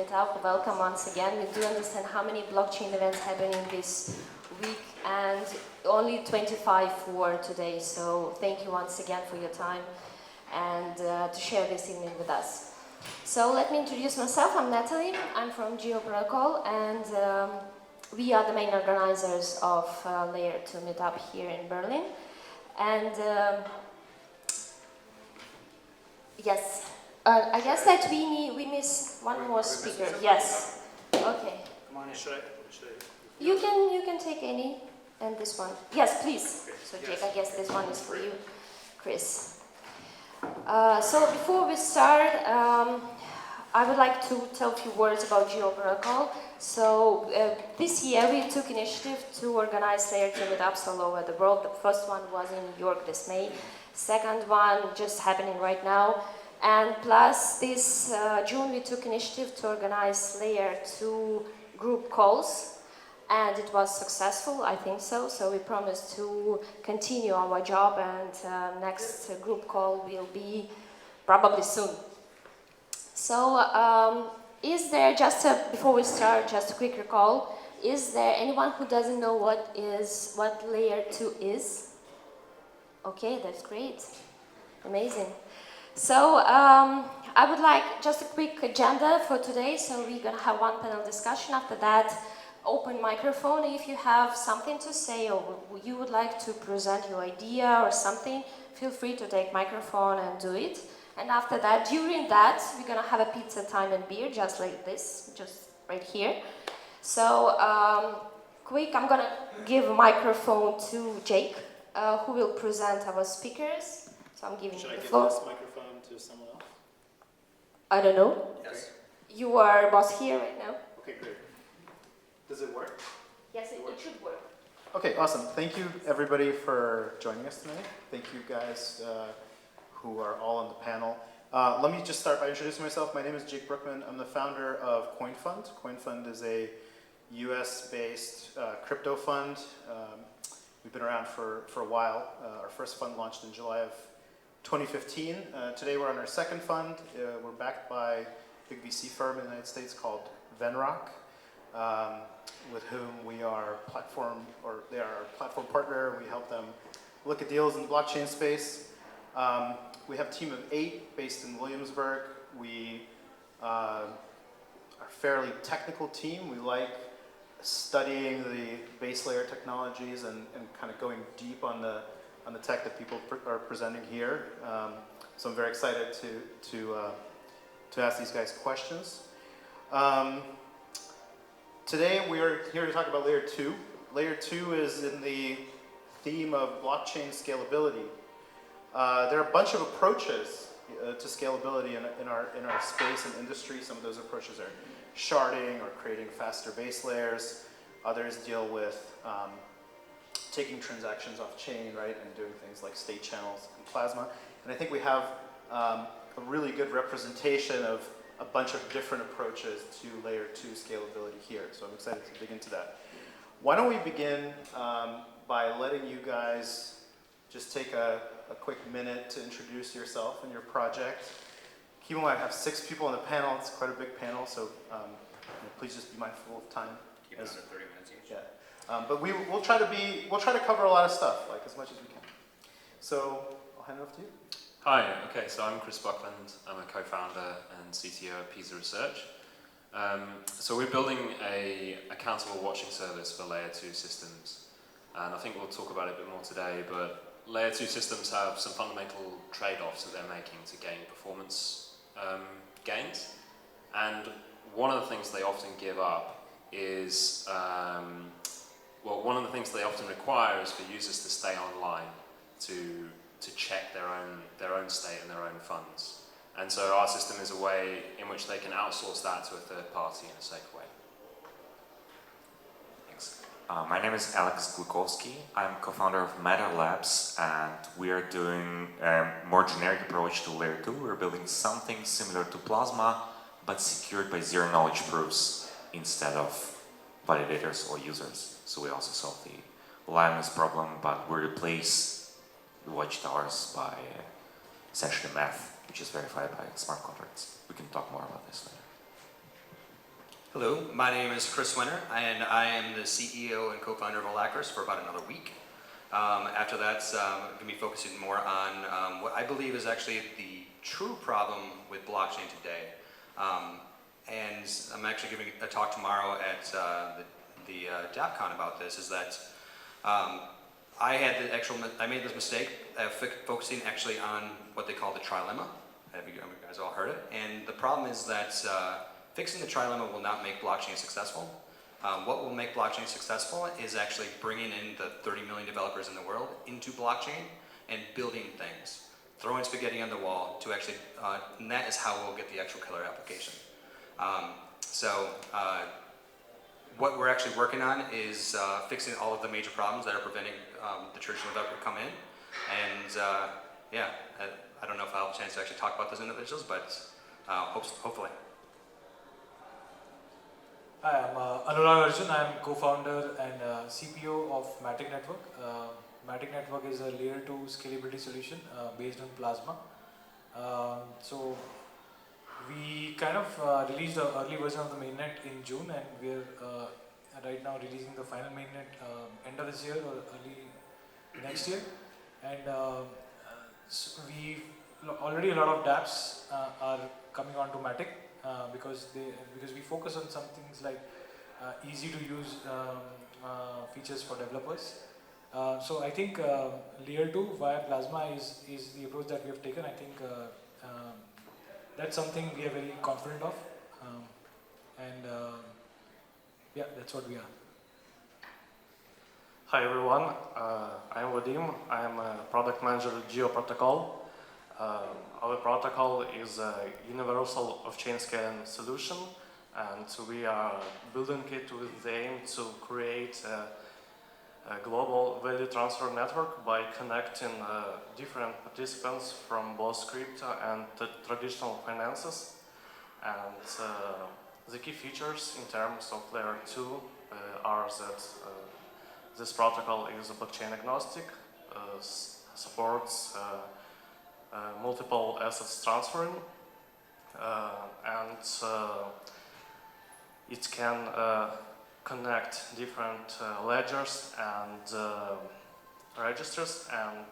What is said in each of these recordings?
Meetup. Welcome once again. We do understand how many blockchain events happening this week and only 25 for today. So thank you once again for your time and to share this evening with us. So let me introduce myself. I'm Natalie. I'm from Geo Protocol, and we are the main organizers of Layer 2 Meetup here in Berlin. And yes, I guess that we miss one more speaker. Yes. Okay. Come on in. Should I? You can take any, and this one. Yes, please. So Jake, I guess this one is for you, Chris. So before we start, I would like to tell a few words about Geo Protocol. So this year we took initiative to organize Layer 2 meetups all over the world. The first one was in New York this May. Second one just happening right now. And plus this June we took initiative to organize Layer 2 group calls. And it was successful, I think so. So we promised to continue our job, and next group call will be probably soon. So is there, before we start, just a quick recall, is there anyone who doesn't know what Layer 2 is? Okay, that's great. Amazing. So I would like just a quick agenda for today. So we're going to have one panel discussion. After that, open microphone. If you have something to say or you would like to present your idea or something, feel free to take microphone and do it. And after that, during that, we're going to have a pizza time and beer, just like this, just right here. So quick, I'm going to give a microphone to Jake, who will present our speakers. So I'm giving you the floor. Should I give this microphone to someone else? I don't know. Yes. You are boss here right now. Okay, great. Does it work? Yes, it should work. Okay, awesome. Thank you, everybody, for joining us tonight. Thank you, guys, who are all on the panel. Let me just start by introducing myself. My name is Jake Brookman. I'm the founder of CoinFund. CoinFund is a US-based crypto fund. We've been around for a while. Our first fund launched in July of 2015. Today we're on our second fund. We're backed by a big VC firm in the United States called Venrock, with whom we are they are our platform partner. We help them look at deals in the blockchain space. We have a team of 8 based in Williamsburg. We are a fairly technical team. We like studying the base layer technologies and kind of going deep on the tech that people are presenting here. So I'm very excited to ask these guys questions. Today we are here to talk about Layer 2. Layer 2 is in the theme of blockchain scalability. There are a bunch of approaches to scalability in our space and industry. Some of those approaches are sharding or creating faster base layers. Others deal with taking transactions off chain, right, and doing things like state channels and plasma. And I think we have a really good representation of a bunch of different approaches to Layer 2 scalability here. So I'm excited to dig into that. Why don't we begin by letting you guys just take a quick minute to introduce yourself and your project. Keep in mind, I have 6 people on the panel. It's quite a big panel, so please just be mindful of time. Keep it under 30 minutes each. Yeah, but we'll try to cover a lot of stuff, like as much as we can. So I'll hand it off to you. Hi, okay, so I'm Chris Buckland. I'm a co-founder and CTO at PISA Research. So we're building a accountable watching service for Layer 2 systems. And I think we'll talk about it a bit more today, but Layer 2 systems have some fundamental trade-offs that they're making to gain performance gains. And one of the things they often give up is, one of the things they often require is for users to stay online to check their own state and their own funds. And so our system is a way in which they can outsource that to a third party in a safe way. Thanks. My name is Alex Glukowski. I'm co-founder of Matter Labs, and we are doing a more generic approach to Layer 2. We're building something similar to Plasma, but secured by zero-knowledge proofs instead of validators or users. So we also solve the liveness problem, but we replace the watchtowers by essentially math, which is verified by smart contracts. We can talk more about this later. Hello, my name is Chris Winter, and I am the CEO and co-founder of Alacris for about another week. After that, I'm going to be focusing more on what I believe is actually the true problem with blockchain today. And I'm actually giving a talk tomorrow at the DAppCon about this, is that I made this mistake of focusing actually on what they call the trilemma. Have you guys all heard it? And the problem is that fixing the trilemma will not make blockchain successful. What will make blockchain successful is actually bringing in the 30 million developers in the world into blockchain and building things, throwing spaghetti on the wall to actually, and that is how we'll get the actual killer application. What we're actually working on is fixing all of the major problems that are preventing the traditional developer to come in. And yeah, I don't know if I'll have a chance to actually talk about those individuals, but hopefully. Hi, I'm Anurag Arjun. I'm co-founder and CPO of Matic Network. Matic Network is a layer 2 scalability solution based on Plasma. So we kind of released an early version of the mainnet in June, and we're right now releasing the final mainnet end of this year or early next year. And so already a lot of dApps are coming onto Matic. Because we focus on some things like easy to use features for developers. So I think layer 2 via Plasma is the approach that we have taken. I think that's something we are very confident of, yeah, that's what we are. Hi everyone, I'm Vadim. I'm a product manager at Geo Protocol. Our protocol is a universal off-chain scaling solution, and we are building it with the aim to create a global value transfer network by connecting different participants from both crypto and traditional finances. And the key features in terms of layer 2 are that this protocol is blockchain agnostic, supports multiple assets transferring, and it can connect different ledgers and registers, and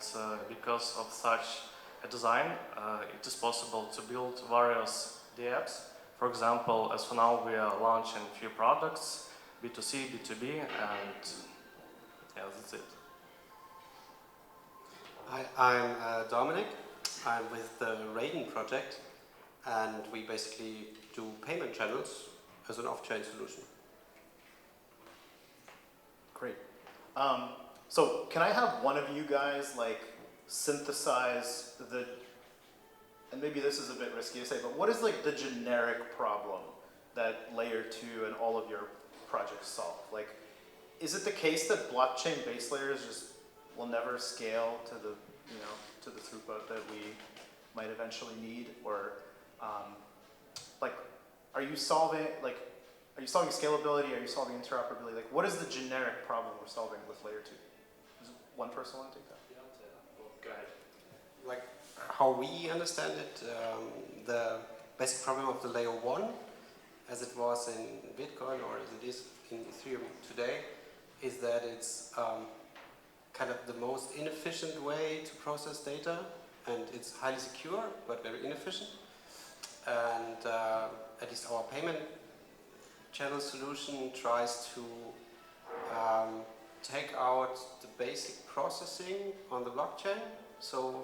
because of such a design, it is possible to build various dApps. For example, as for now, we are launching a few products, B2C, B2B, and yeah, that's it. Hi, I'm Dominic. I'm with the Raiden project, and we basically do payment channels as an off-chain solution. Great. So can I have one of you guys like synthesize the, and maybe this is a bit risky to say, but what is like the generic problem that layer 2 and all of your projects solve? Like, is it the case that blockchain base layers just will never scale to the, to the throughput that we might eventually need, or like, are you solving scalability? Are you solving interoperability? Like, what is the generic problem we're solving with layer 2? Does one person want to take that? Go ahead. Like how we understand it, the basic problem of the layer 1, as it was in Bitcoin or as it is in Ethereum today, is that it's kind of the most inefficient way to process data, and it's highly secure but very inefficient. And at least our payment channel solution tries to take out the basic processing on the blockchain, so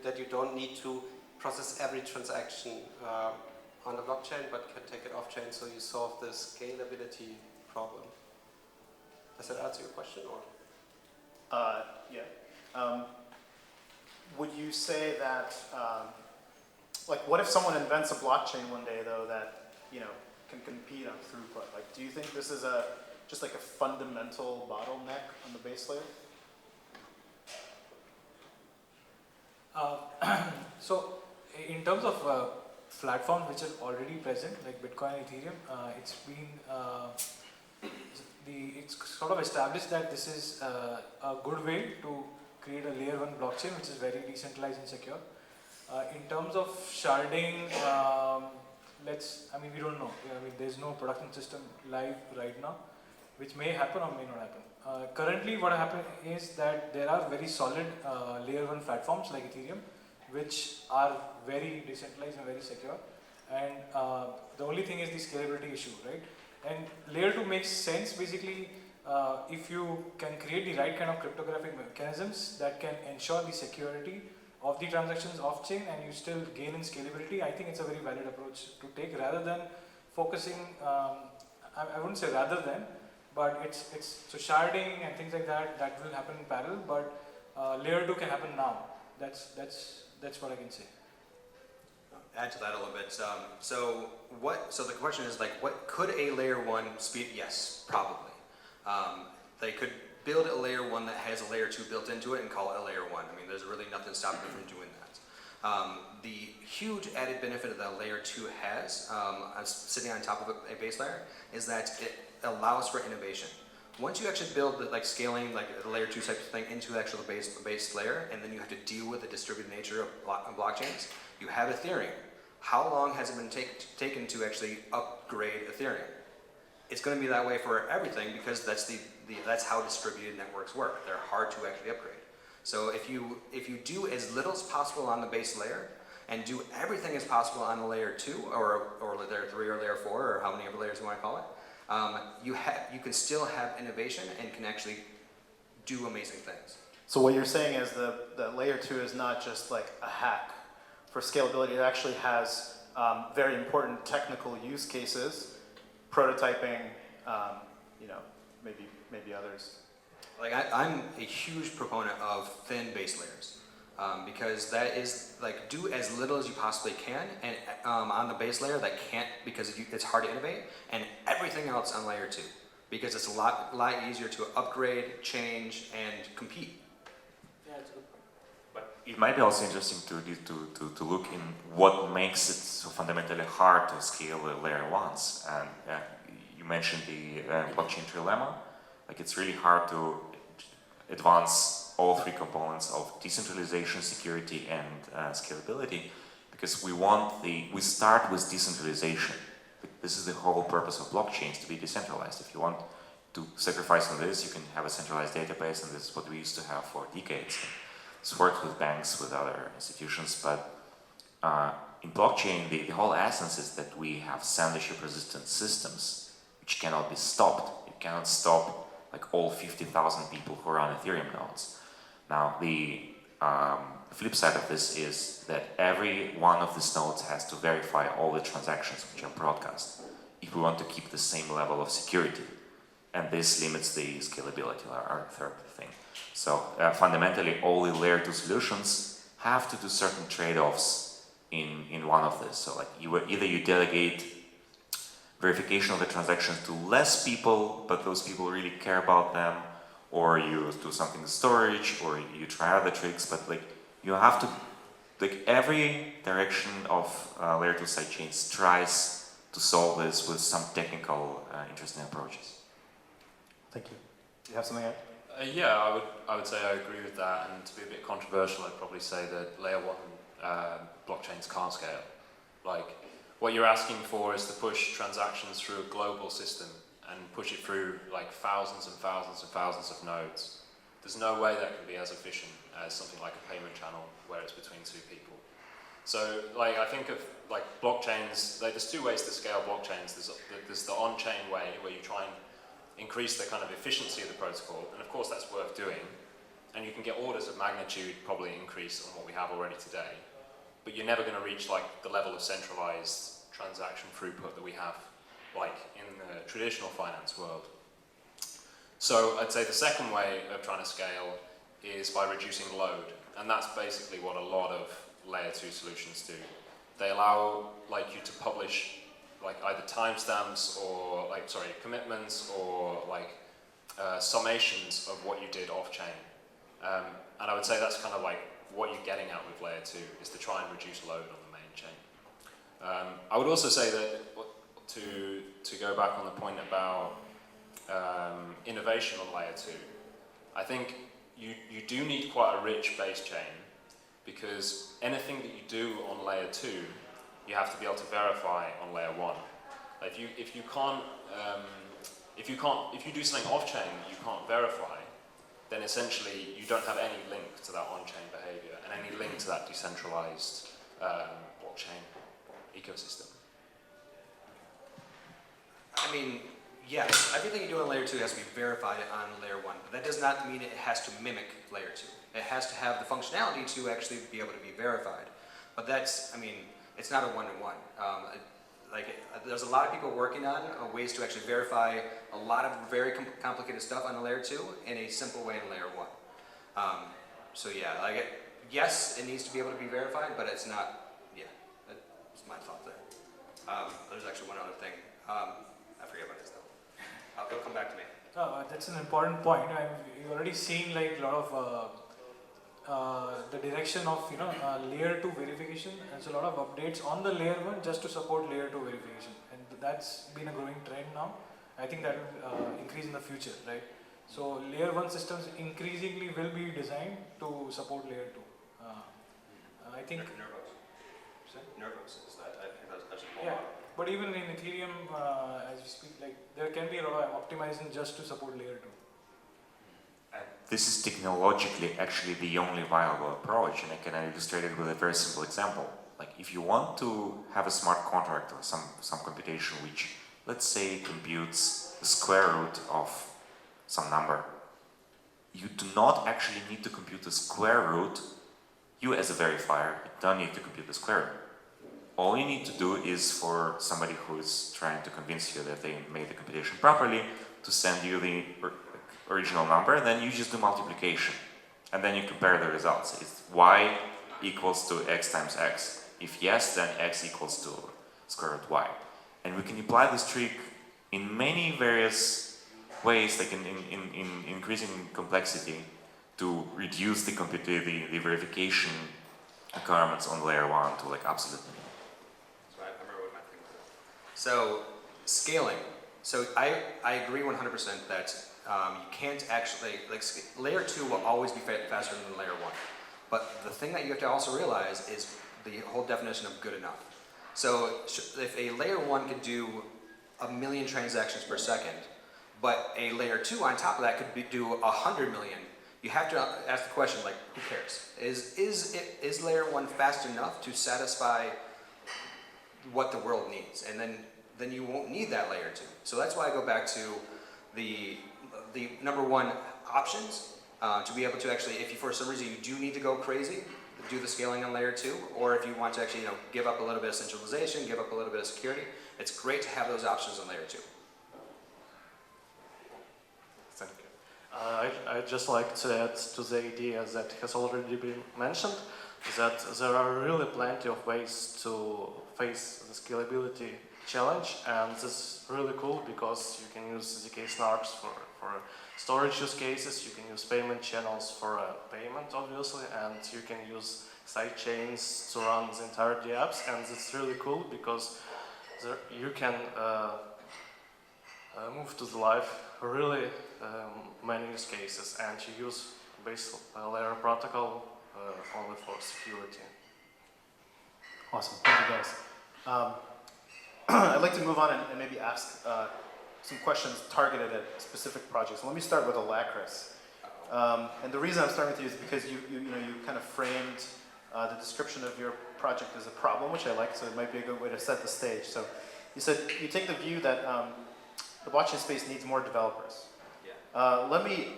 that you don't need to process every transaction on the blockchain, but can take it off-chain, so you solve the scalability problem. Does that answer your question, or? Yeah. Would you say that, like, what if someone invents a blockchain one day, though, that, can compete on throughput? Like, do you think this is just like a fundamental bottleneck on the base layer? So, in terms of platforms which are already present, like Bitcoin and Ethereum, it's been it's sort of established that this is a good way to create a layer 1 blockchain which is very decentralized and secure. In terms of sharding, we don't know. There's no production system live right now, which may happen or may not happen. Currently, what happened is that there are very solid layer 1 platforms like Ethereum, which are very decentralized and very secure. And the only thing is the scalability issue, right? And layer 2 makes sense basically if you can create the right kind of cryptographic mechanisms that can ensure the security of the transactions off-chain and you still gain in scalability. I think it's a very valid approach to take rather than focusing, I wouldn't say rather than, but so sharding and things like that will happen in parallel, but layer 2 can happen now. That's what I can say. Add to that a little bit. So the question is like, what could a layer 1 speed? Yes, probably. They could build a layer 1 that has a layer 2 built into it and call it a layer 1. I mean, there's really nothing stopping them from doing that. The huge added benefit that layer 2 has, sitting on top of a base layer, is that it allows for innovation. Once you actually build like scaling like a layer 2 type of thing into the actual base layer, and then you have to deal with the distributed nature of blockchains, you have Ethereum. How long has it been taken to actually upgrade Ethereum? It's going to be that way for everything because that's how distributed networks work. They're hard to actually upgrade. So if you do as little as possible on the base layer and do everything as possible on the layer 2 or layer 3 or layer 4 or how many other layers you want to call it, you can still have innovation and can actually do amazing things. So what you're saying is that layer 2 is not just like a hack for scalability. It actually has very important technical use cases, prototyping, maybe others. Like I'm a huge proponent of thin base layers because that is like do as little as you possibly can, and on the base layer that can't because it's hard to innovate, and everything else on layer 2 because it's a lot easier to upgrade, change, and compete. Yeah, it's a good point. But it might be also interesting to look in what makes it so fundamentally hard to scale the layer 1s. And you mentioned the blockchain trilemma. Like it's really hard to advance all 3 components of decentralization, security, and scalability because we start with decentralization. This is the whole purpose of blockchains, to be decentralized. If you want to sacrifice on this, you can have a centralized database, and this is what we used to have for decades. It's worked with banks, with other institutions, but in blockchain, the whole essence is that we have censorship-resistant systems which cannot be stopped. You cannot stop like all 50,000 people who are on Ethereum nodes. Now, the flip side of this is that every one of these nodes has to verify all the transactions which are broadcast if we want to keep the same level of security. And this limits the scalability, our third thing. So fundamentally, all the layer 2 solutions have to do certain trade-offs in one of this. So like either you delegate verification of the transactions to less people, but those people really care about them, or you do something in storage, or you try other tricks, but like you have to, like every direction of layer 2 sidechains tries to solve this with some technical interesting approaches. Thank you. Do you have something to add? Yeah, I would say I agree with that, and to be a bit controversial, I'd probably say that layer 1 blockchains can't scale. Like, what you're asking for is to push transactions through a global system and push it through like thousands and thousands and thousands of nodes. There's no way that can be as efficient as something like a payment channel where it's between 2 people. So like I think of like blockchains, there's 2 ways to scale blockchains. There's the on-chain way where you try and increase the kind of efficiency of the protocol, and of course that's worth doing, and you can get orders of magnitude probably increase on what we have already today, but you're never going to reach like the level of centralized transaction throughput that we have like in the traditional finance world. So I'd say the second way of trying to scale is by reducing load, and that's basically what a lot of layer 2 solutions do. They allow like you to publish like either timestamps or like commitments or like summations of what you did off chain, and I would say that's kind of like what you're getting at with layer 2 is to try and reduce load on the main chain. I would also say that to go back on the point about innovation on layer 2, I think you do need quite a rich base chain because anything that you do on layer 2 you have to be able to verify on layer 1. If you do something off-chain you can't verify, then essentially you don't have any link to that on-chain behavior and any link to that decentralized blockchain ecosystem. I mean, yes, everything you do on layer 2 has to be verified on layer 1, but that does not mean it has to mimic layer 2. It has to have the functionality to actually be able to be verified. But that's, I mean, it's not a one-to-one. There's a lot of people working on ways to actually verify a lot of very complicated stuff on layer 2 in a simple way in layer 1. So yeah, yes, it needs to be able to be verified, but it's not, yeah, that's my thought there. There's actually one other thing. I forget what it is though. It'll come back to me. That's an important point. You've already seen like a lot of the direction of layer 2 verification, and so a lot of updates on the layer 1 just to support layer 2 verification, and that's been a growing trend now. I think that will increase in the future, right? So layer 1 systems increasingly will be designed to support layer 2. I think Nervous is that, I think that's a yeah, but even in Ethereum, as we speak, like there can be a lot of optimizing just to support layer 2. This is technologically actually the only viable approach, and I can illustrate it with a very simple example. Like if you want to have a smart contract or some computation which, let's say, computes the square root of some number, you do not actually need to compute the square root. You as a verifier, you don't need to compute the square root. All you need to do is for somebody who is trying to convince you that they made the computation properly to send you the original number, and then you just do multiplication. And then you compare the results. It's y equals to x times x. If yes, then x equals to square root y. And we can apply this trick in many various ways, like in increasing complexity, to reduce the verification requirements on layer 1 to like absolute minimum. So I remember what my thing was. So scaling. So I agree 100% that you can't actually, layer 2 will always be faster than layer 1. But the thing that you have to also realize is the whole definition of good enough. So if a layer 1 could do 1 million transactions per second, but a layer 2 on top of that could do 100 million, you have to ask the question, like, who cares? Is layer 1 fast enough to satisfy what the world needs? And then you won't need that layer 2. So that's why I go back to the number 1 options, to be able to actually, if you for some reason you do need to go crazy, do the scaling on layer 2, or if you want to actually give up a little bit of centralization, give up a little bit of security, it's great to have those options on layer 2. Thank you. I'd just like to add to the idea that has already been mentioned, that there are really plenty of ways to face the scalability challenge, and this is really cool because you can use ZK snarks for storage use cases, you can use payment channels for payment obviously, and you can use side chains to run the entire apps, and it's really cool because you can move to the live really many use cases, and you use base layer protocol only for security. Awesome, thank you guys. I'd like to move on and maybe ask some questions targeted at specific projects. Let me start with Alacris. And the reason I'm starting with you is because you kind of framed the description of your project as a problem, which I like, so it might be a good way to set the stage. So you said you take the view that the blockchain space needs more developers. Yeah. Let me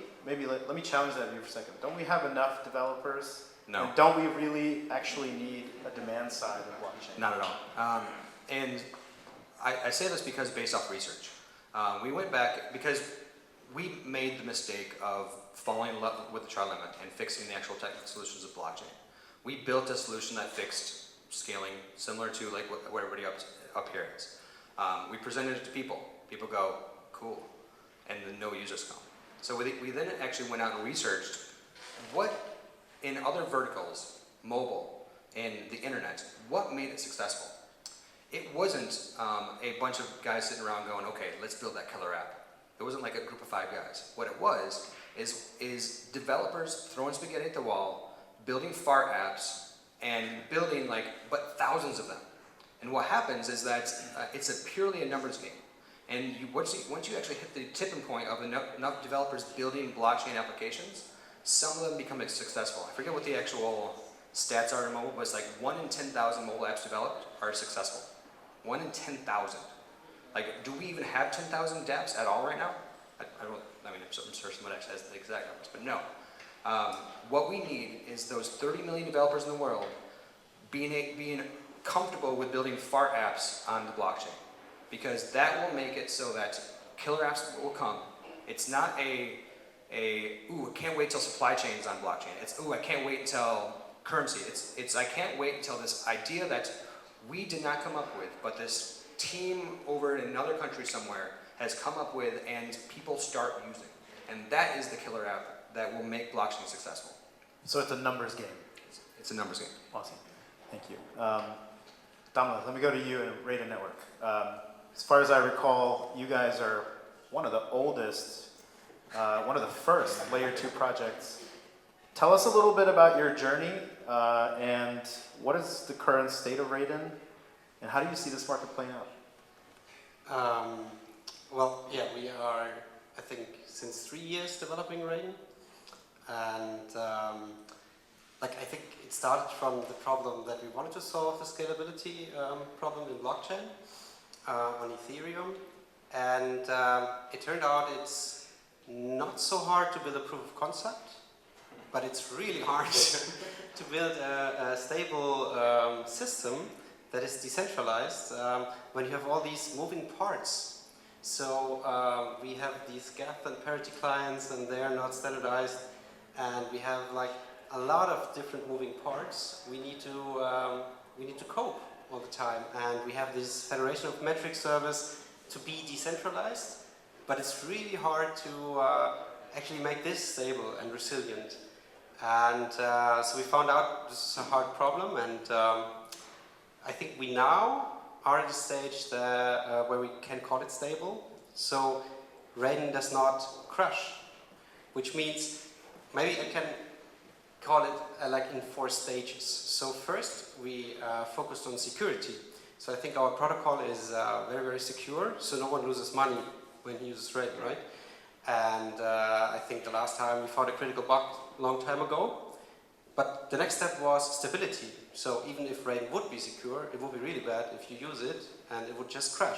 challenge that view for a second. Don't we have enough developers? No. And don't we really actually need a demand side of blockchain? Not at all. And I say this because based off research. We went back because we made the mistake of falling in love with the trilemma and fixing the actual technical solutions of blockchain. We built a solution that fixed scaling similar to like what everybody up here is. We presented it to people. People go, cool, and then no users come. So we then actually went out and researched what in other verticals, mobile, and the internet, what made it successful. It wasn't a bunch of guys sitting around going, okay, let's build that killer app. It wasn't like a group of 5 guys. What it was is developers throwing spaghetti at the wall, building fart apps, and building but thousands of them. And what happens is that it's purely a numbers game. And once you actually hit the tipping point of enough developers building blockchain applications, some of them become successful. I forget what the actual stats are in mobile, but it's like 1 in 10,000 mobile apps developed are successful. 1 in 10,000. Like, do we even have 10,000 dApps at all right now? I mean, I'm sure someone actually has the exact numbers, but no. What we need is those 30 million developers in the world being comfortable with building fart apps on the blockchain. Because that will make it so that killer apps will come. It's not ooh, I can't wait till supply chain's on blockchain. It's, ooh, I can't wait until currency. It's I can't wait until this idea that we did not come up with, but this team over in another country somewhere has come up with and people start using. And that is the killer app that will make blockchain successful. So it's a numbers game. It's a numbers game. Awesome. Thank you. Dominic, let me go to you in Raiden Network. As far as I recall, you guys are one of the oldest, one of the first Layer 2 projects. Tell us a little bit about your journey and what is the current state of Raiden and how do you see this market playing out? Well, yeah, we are, I think, since 3 years developing Raiden. And I think it started from the problem that we wanted to solve, the scalability problem in blockchain on Ethereum. And it turned out it's not so hard to build a proof of concept, but it's really hard to build a stable system that is decentralized when you have all these moving parts. So we have these gap and parity clients and they are not standardized, and we have like a lot of different moving parts. We need to cope all the time, and we have this federation of metric service to be decentralized, but it's really hard to actually make this stable and resilient. And so we found out this is a hard problem, and I think we now are at a stage that, where we can call it stable. So Raiden does not crash, which means maybe I can call it like in 4 stages. So first we focused on security. So I think our protocol is very, very secure, so no one loses money when he uses Raiden, right? And I think the last time we found a critical bug a long time ago. But the next step was stability. So even if Raiden would be secure, it would be really bad if you use it and it would just crash.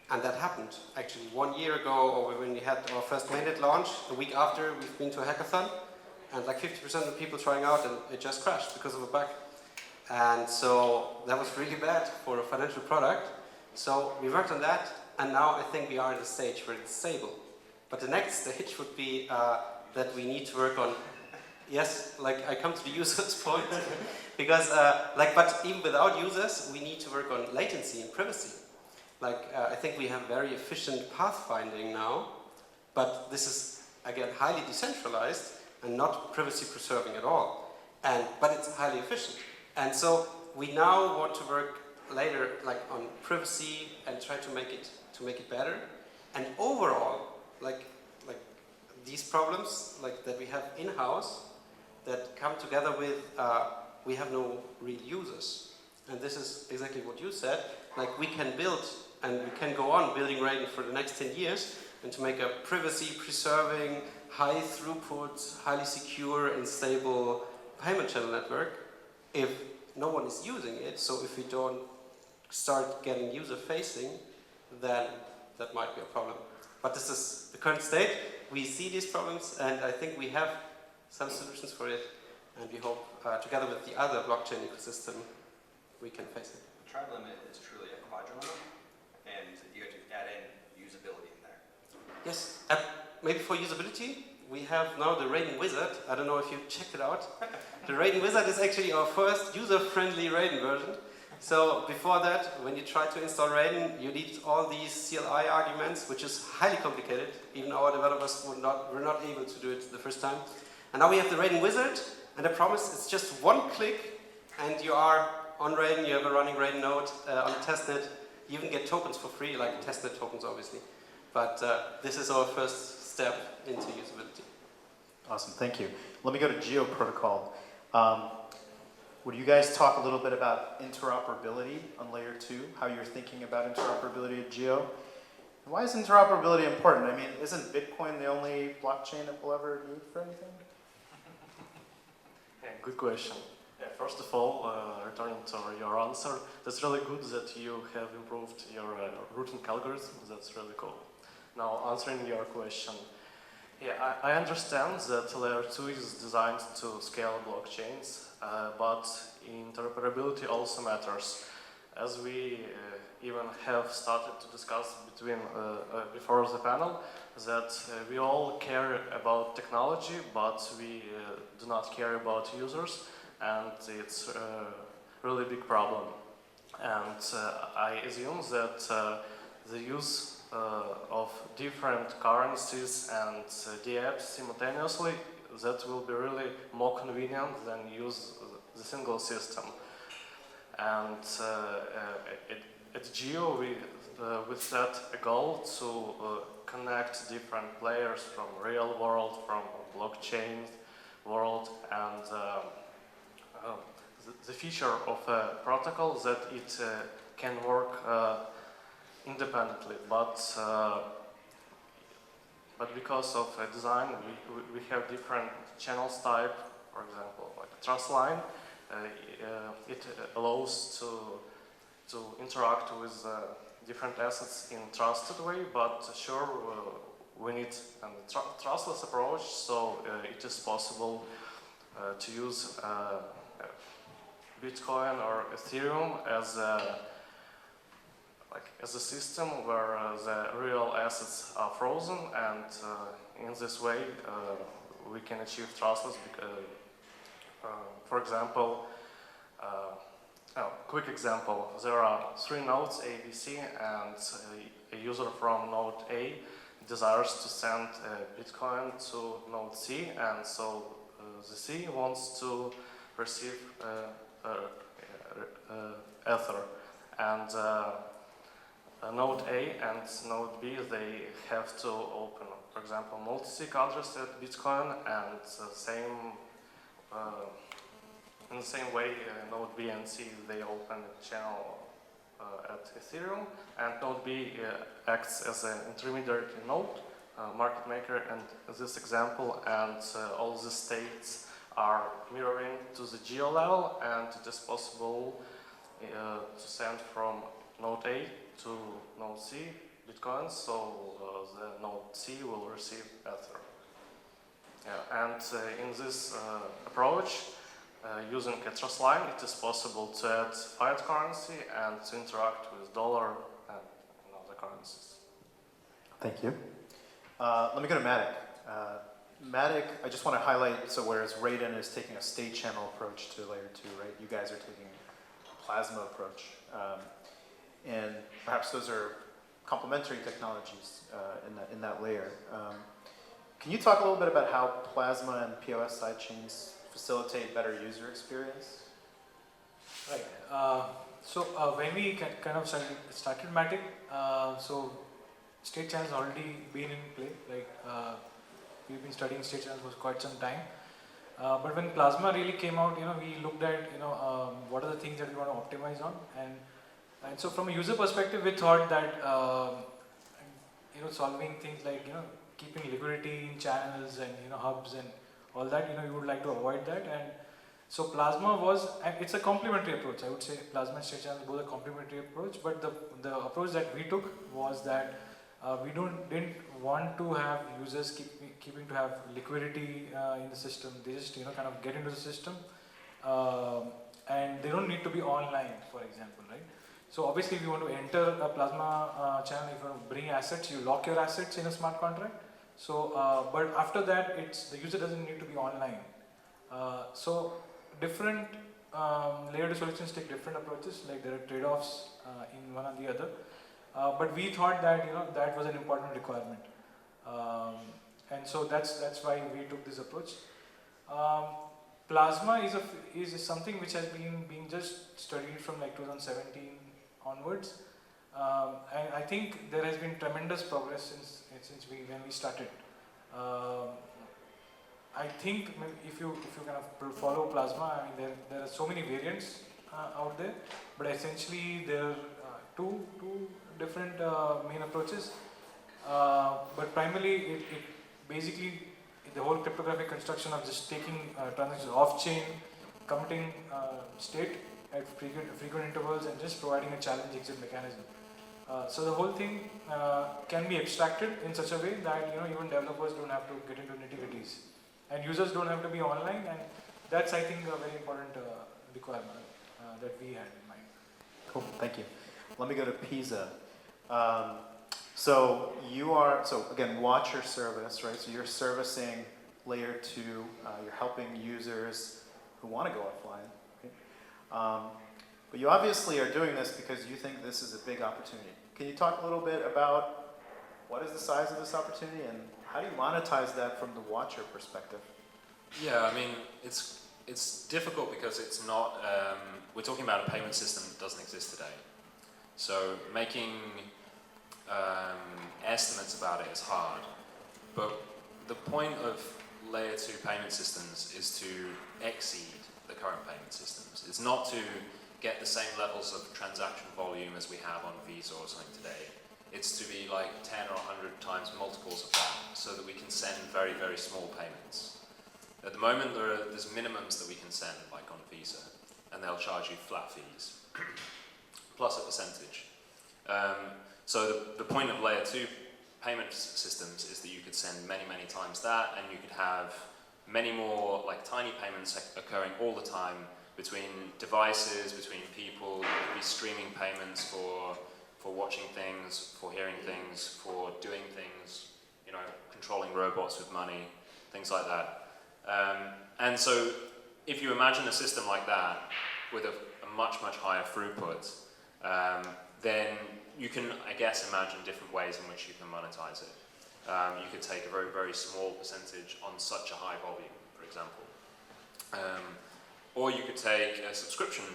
And that happened actually 1 year ago, or when we had our first mainnet launch. A week after, we've been to a hackathon, and like 50% of the people trying out, and it just crashed because of a bug. And so that was really bad for a financial product. So we worked on that, and now I think we are at a stage where it's stable. But the next stage would be that we need to work on, yes, like I come to the users point, because but even without users, we need to work on latency and privacy. I think we have very efficient pathfinding now, but this is again highly decentralized and not privacy preserving at all. But it's highly efficient. And so we now want to work later on privacy and try to make it better. And overall, these problems that we have in-house that come together with we have no real users. And this is exactly what you said. We can build and we can go on building Raiden for the next 10 years and to make a privacy-preserving, high throughput, highly secure and stable payment channel network if no one is using it. So if we don't start getting user-facing, then that might be a problem. But this is the current state. We see these problems, and I think we have some solutions for it, and we hope, together with the other blockchain ecosystem, we can face it. The trilemma is truly a quadrilemma, and you have to add in usability in there. Yes, maybe for usability, we have now the Raiden Wizard. I don't know if you checked it out. The Raiden Wizard is actually our first user-friendly Raiden version. So before that, when you try to install Raiden, you need all these CLI arguments, which is highly complicated. Even our developers were not able to do it the first time. And now we have the Raiden Wizard, and I promise it's just one click, and you are on Raiden. You have a running Raiden node on the testnet. You even get tokens for free, like testnet tokens, obviously. But this is our first step into usability. Awesome, thank you. Let me go to Geo Protocol. would you guys talk a little bit about interoperability on layer 2, how you're thinking about interoperability at Geo? Why is interoperability important? I mean, isn't Bitcoin the only blockchain that we'll ever need for anything? Yeah, good question. Yeah, first of all, returning to your answer, that's really good that you have improved your routing algorithm. That's really cool. Now, answering your question. Yeah, I understand that layer 2 is designed to scale blockchains, but interoperability also matters. As we even have started to discuss before the panel, that we all care about technology, but we do not care about users, and it's a really big problem. And I assume that the use of different currencies and dApps simultaneously, that will be really more convenient than use the single system. And at Geo, we set a goal to connect different players from real world, from blockchain world, and the feature of a protocol that it can work independently, but because of design, we have different channels type. For example, like a trust line, it allows to interact with different assets in trusted way, but sure, we need a trustless approach, so it is possible to use Bitcoin or Ethereum as a system where the real assets are frozen, and in this way we can achieve trustless. For example, quick example, there are 3 nodes A, B, C, and a user from node A desires to send Bitcoin to node C, and so the C wants to receive Ether, and node A and node B, they have to open, for example, multi-sig address at Bitcoin, and in the same way, node B and C, they open a channel at Ethereum, and node B acts as an intermediary node, market maker, and this example, and all the states are mirroring to the geo level, and it is possible to send from node A to node C Bitcoin, so the node C will receive Ether. Yeah, and in this approach, using a trust line, it is possible to add fiat currency and to interact with dollar and other currencies. Thank you. Let me go to Matic. Matic, I just want to highlight, so whereas Raiden is taking a state channel approach to layer 2, right? You guys are taking a plasma approach. And perhaps those are complementary technologies in that layer. Can you talk a little bit about how plasma and POS sidechains facilitate better user experience? Right. So when we kind of started Matic, so state channels already been in play. Like we've been studying state channels for quite some time. But when Plasma really came out, we looked at what are the things that we want to optimize on, and so from a user perspective, we thought that solving things like keeping liquidity in channels and hubs and all that, we would like to avoid that. And so Plasma was, and it's a complementary approach. I would say Plasma and state channels both a complementary approach, but the approach that we took was that we didn't want to have users keeping to have liquidity in the system. They just kind of get into the system, and they don't need to be online, for example, right? So obviously, if you want to enter a Plasma channel, if you want to bring assets, you lock your assets in a smart contract. So, but after that, the user doesn't need to be online. So different layer 2 solutions take different approaches. Like there are trade-offs in one or the other. But we thought that that was an important requirement, and so that's why we took this approach. Plasma is something which has been being just studied from like 2017 onwards, and I think there has been tremendous progress since when we started. I think if you kind of follow Plasma, I mean there are so many variants out there, but essentially there are two different main approaches. But primarily it basically the whole cryptographic construction of just taking transactions off-chain, committing state at frequent intervals, and just providing a challenge exit mechanism. So the whole thing can be abstracted in such a way that even developers don't have to get into nitty-gritties, and users don't have to be online, and that's I think a very important requirement that we had in mind. Cool, thank you. Let me go to PISA. So again, watch your service, right? So you're servicing layer 2, you're helping users who want to go offline. Okay? But you obviously are doing this because you think this is a big opportunity. Can you talk a little bit about what is the size of this opportunity and how do you monetize that from the watcher perspective? Yeah, I mean, it's difficult because it's not, we're talking about a payment system that doesn't exist today. So making estimates about it is hard, but the point of layer 2 payment systems is to exceed the current payment systems. It's not to get the same levels of transaction volume as we have on Visa or something today. It's to be like 10 or 100 times multiples of that, so that we can send very, very small payments. At the moment, there's minimums that we can send, like on Visa, and they'll charge you flat fees, plus a percentage. So the point of layer 2 payment systems is that you could send many, many times that, and you could have many more like tiny payments occurring all the time between devices, between people. You could be streaming payments for watching things, for hearing things, for doing things, controlling robots with money, things like that. And so if you imagine a system like that with a much, much higher throughput, then you can, I guess, imagine different ways in which you can monetize it. You could take a very, very small percentage on such a high volume, for example. Or you could take a subscription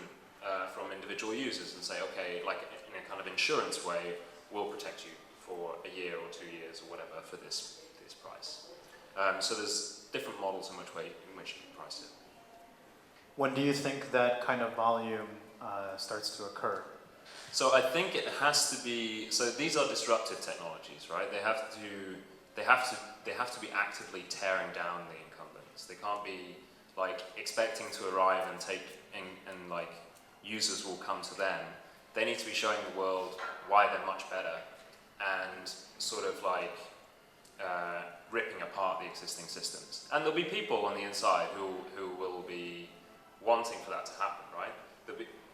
from individual users and say, okay, like in a kind of insurance way, we'll protect you for a year or 2 years or whatever for this price. So there's different models in which you can price it. When do you think that kind of volume starts to occur? So I think it has to be. So these are disruptive technologies, right? They have to be actively tearing down the incumbents. They can't be like expecting to arrive and and like users will come to them. They need to be showing the world why they're much better and sort of like ripping apart the existing systems. And there'll be people on the inside who will be wanting for that to happen, right?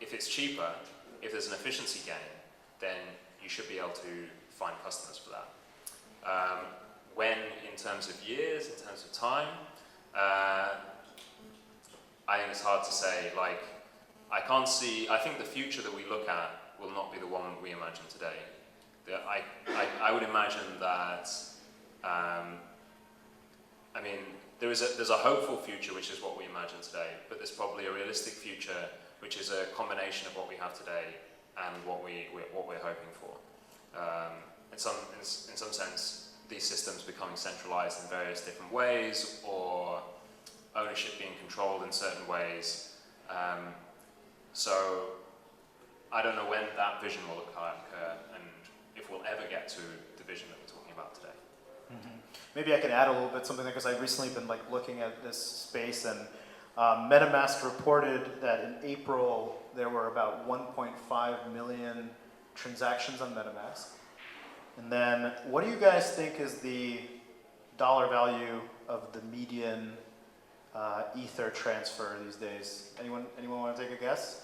If it's cheaper, if there's an efficiency gain, then you should be able to find customers for that. When, in terms of years, in terms of time, I think it's hard to say. Like, I think the future that we look at will not be the one we imagine today. I would imagine that, I mean, there's a hopeful future, which is what we imagine today, but there's probably a realistic future, which is a combination of what we have today and what we're hoping for. In some sense, these systems becoming centralized in various different ways, or ownership being controlled in certain ways. So I don't know when that vision will occur, and if we'll ever get to the vision that we're talking about today. Mm-hmm. Maybe I can add a little bit something there, because I've recently been like looking at this space, and MetaMask reported that in April there were about 1.5 million transactions on MetaMask. And then what do you guys think is the dollar value of the median Ether transfer these days? Anyone want to take a guess?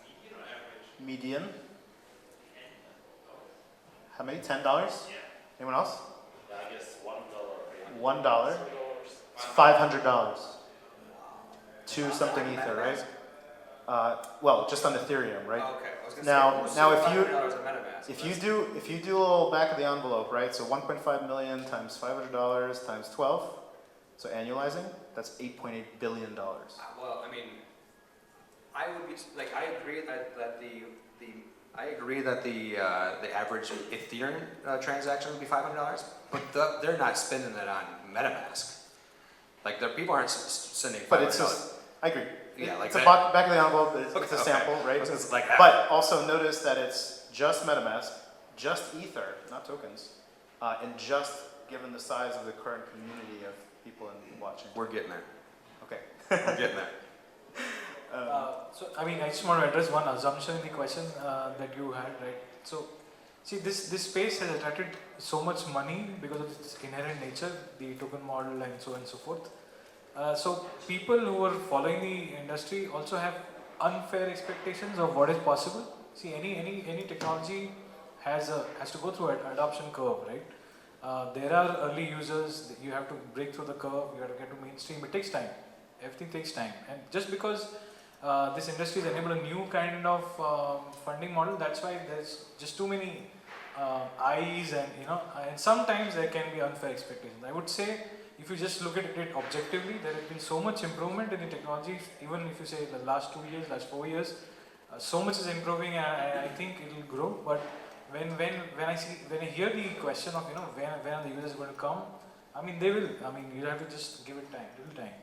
Median or average? Median. $10. How many? $10? Yeah. Anyone else? I guess $1. $1. It's $500. 2 something Ether, right? Well, just on Ethereum, right? Okay. I was gonna Now say, if you do a little back of the envelope, right? So 1.5 million times $500 times 12. So annualizing, that's $8.8 billion. Well, I mean, I would be like, I agree that the average Ethereum transaction would be $500, but they're not spending it on MetaMask. Like, people aren't sending $500. But it's just, I agree. Yeah, like it's a that. back of the envelope, but it's a Okay. sample, right? It's like that. But also notice that it's just MetaMask, just Ether, not tokens, and just given the size of the current community of people in blockchain. We're getting there. Okay. We're getting there. So, I mean, I just want to address one assumption in the question that you had, right? So, see, this space has attracted so much money because of its inherent nature, the token model and so on and so forth. So, people who are following the industry also have unfair expectations of what is possible. See, any technology has to go through an adoption curve, right? There are early users. You have to break through the curve. You have to get to mainstream. It takes time. Everything takes time, and just because this industry has enabled a new kind of funding model, that's why there's just too many eyes, and and sometimes there can be unfair expectations. I would say, if you just look at it objectively, there has been so much improvement in the technology. Even if you say the last 2 years, last 4 years, so much is improving, and I think it will grow. But when I hear the question of when are the users going to come, I mean they will. I mean you have to just give it time, little time.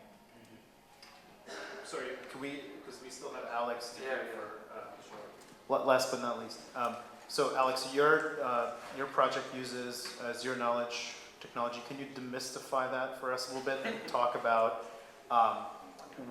Sorry, can we, because we still have Alex here for, last but not least. So Alex, your project uses zero knowledge technology. Can you demystify that for us a little bit and talk about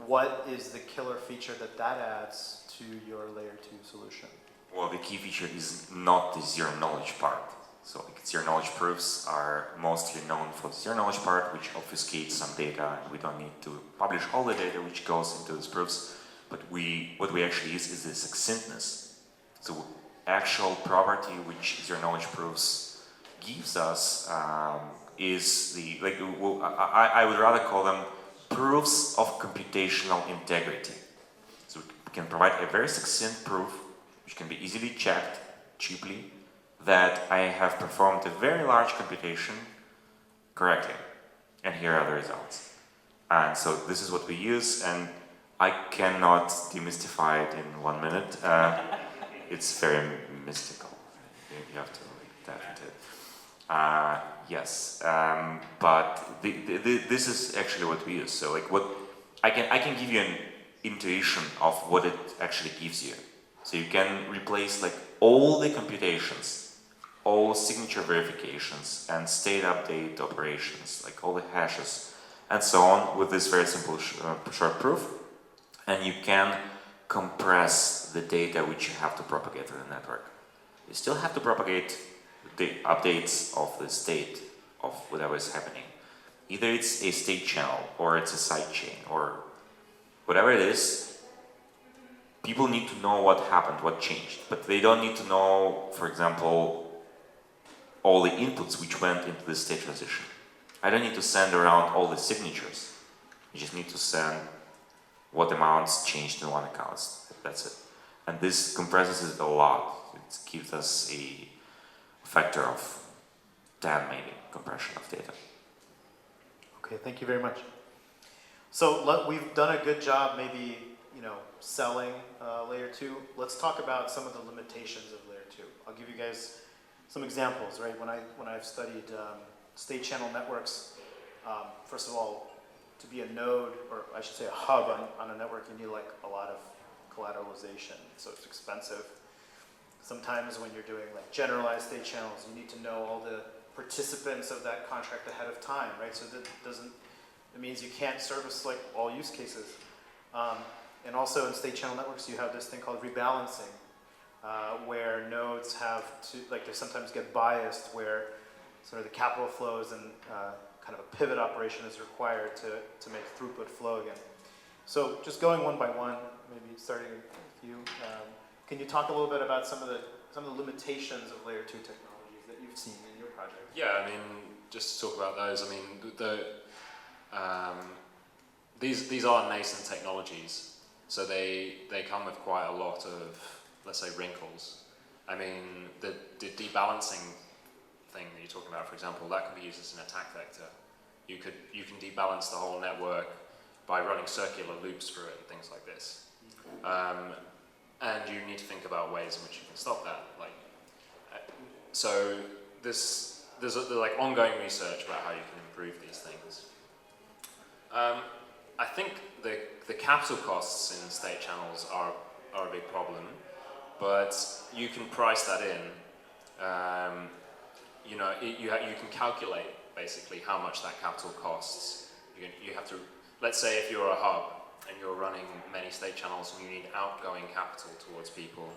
what is the killer feature that adds to your layer 2 solution? Well, the key feature is not the zero knowledge part. So zero knowledge proofs are mostly known for the zero knowledge part, which obfuscates some data, and we don't need to publish all the data which goes into those proofs. But what we actually use is the succinctness. So actual property which zero knowledge proofs gives us is the, I would rather call them proofs of computational integrity. So we can provide a very succinct proof which can be easily checked cheaply that I have performed a very large computation correctly, and here are the results. And so this is what we use, and I cannot demystify it in 1 minute. It's very mystical. You have to dive into it. Yes, but this is actually what we use. So what I can give you an intuition of what it actually gives you. So you can replace all the computations, all signature verifications and state update operations, all the hashes and so on, with this very simple short proof, and you can compress the data which you have to propagate through the network. You still have to propagate the updates of the state of whatever is happening. Either it's a state channel or it's a sidechain or whatever it is. People need to know what happened, what changed, but they don't need to know, for example, all the inputs which went into the state transition. I don't need to send around all the signatures. You just need to send what amounts changed in one account. That's it. And this compresses it a lot. It gives us a factor of 10 maybe compression of data. Okay, thank you very much. So we've done a good job maybe selling layer 2. Let's talk about some of the limitations of layer 2. I'll give you guys some examples, right? When I've studied state channel networks, first of all, to be a node, or I should say a hub on a network, you need a lot of collateralization, so it's expensive. Sometimes when you're doing generalized state channels, you need to know all the participants of that contract ahead of time, right? So it means you can't service all use cases. And also in state channel networks, you have this thing called rebalancing, where nodes have to, they sometimes get biased, where sort of the capital flows and kind of a pivot operation is required to make throughput flow again. So just going one by one, maybe starting with you, can you talk a little bit about some of the limitations of layer 2 technologies that you've seen in your project? Yeah, I mean, just to talk about those, I mean, these are nascent technologies. So they come with quite a lot of, let's say, wrinkles. I mean, the debalancing thing that you're talking about, for example, that can be used as an attack vector. You can debalance the whole network by running circular loops through it and things like this. And you need to think about ways in which you can stop that. So there's ongoing research about how you can improve these things. I think the capital costs in state channels are a big problem, but you can price that in. You can calculate basically how much that capital costs. You have to, let's say if you're a hub and you're running many state channels and you need outgoing capital towards people,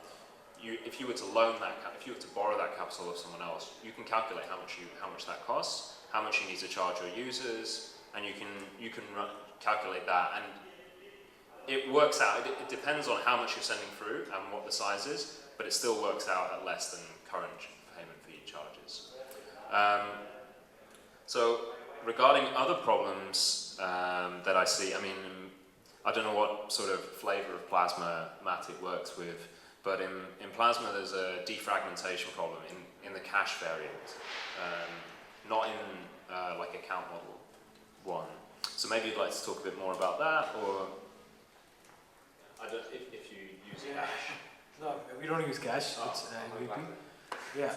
if you were to loan that, if you were to borrow that capital of someone else, you can calculate how much that costs, how much you need to charge your users, and you can calculate that, and it works out. It depends on how much you're sending through and what the size is, but it still works out at less than current payment fee charges. So regarding other problems that I see, I mean, I don't know what sort of flavor of Plasma Matic works with, but in Plasma there's a defragmentation problem in the cache variant, not in like account model 1. So maybe you'd like to talk a bit more about that, or I don't, if you use cache. No, we don't use cache. It's MVP. Yeah.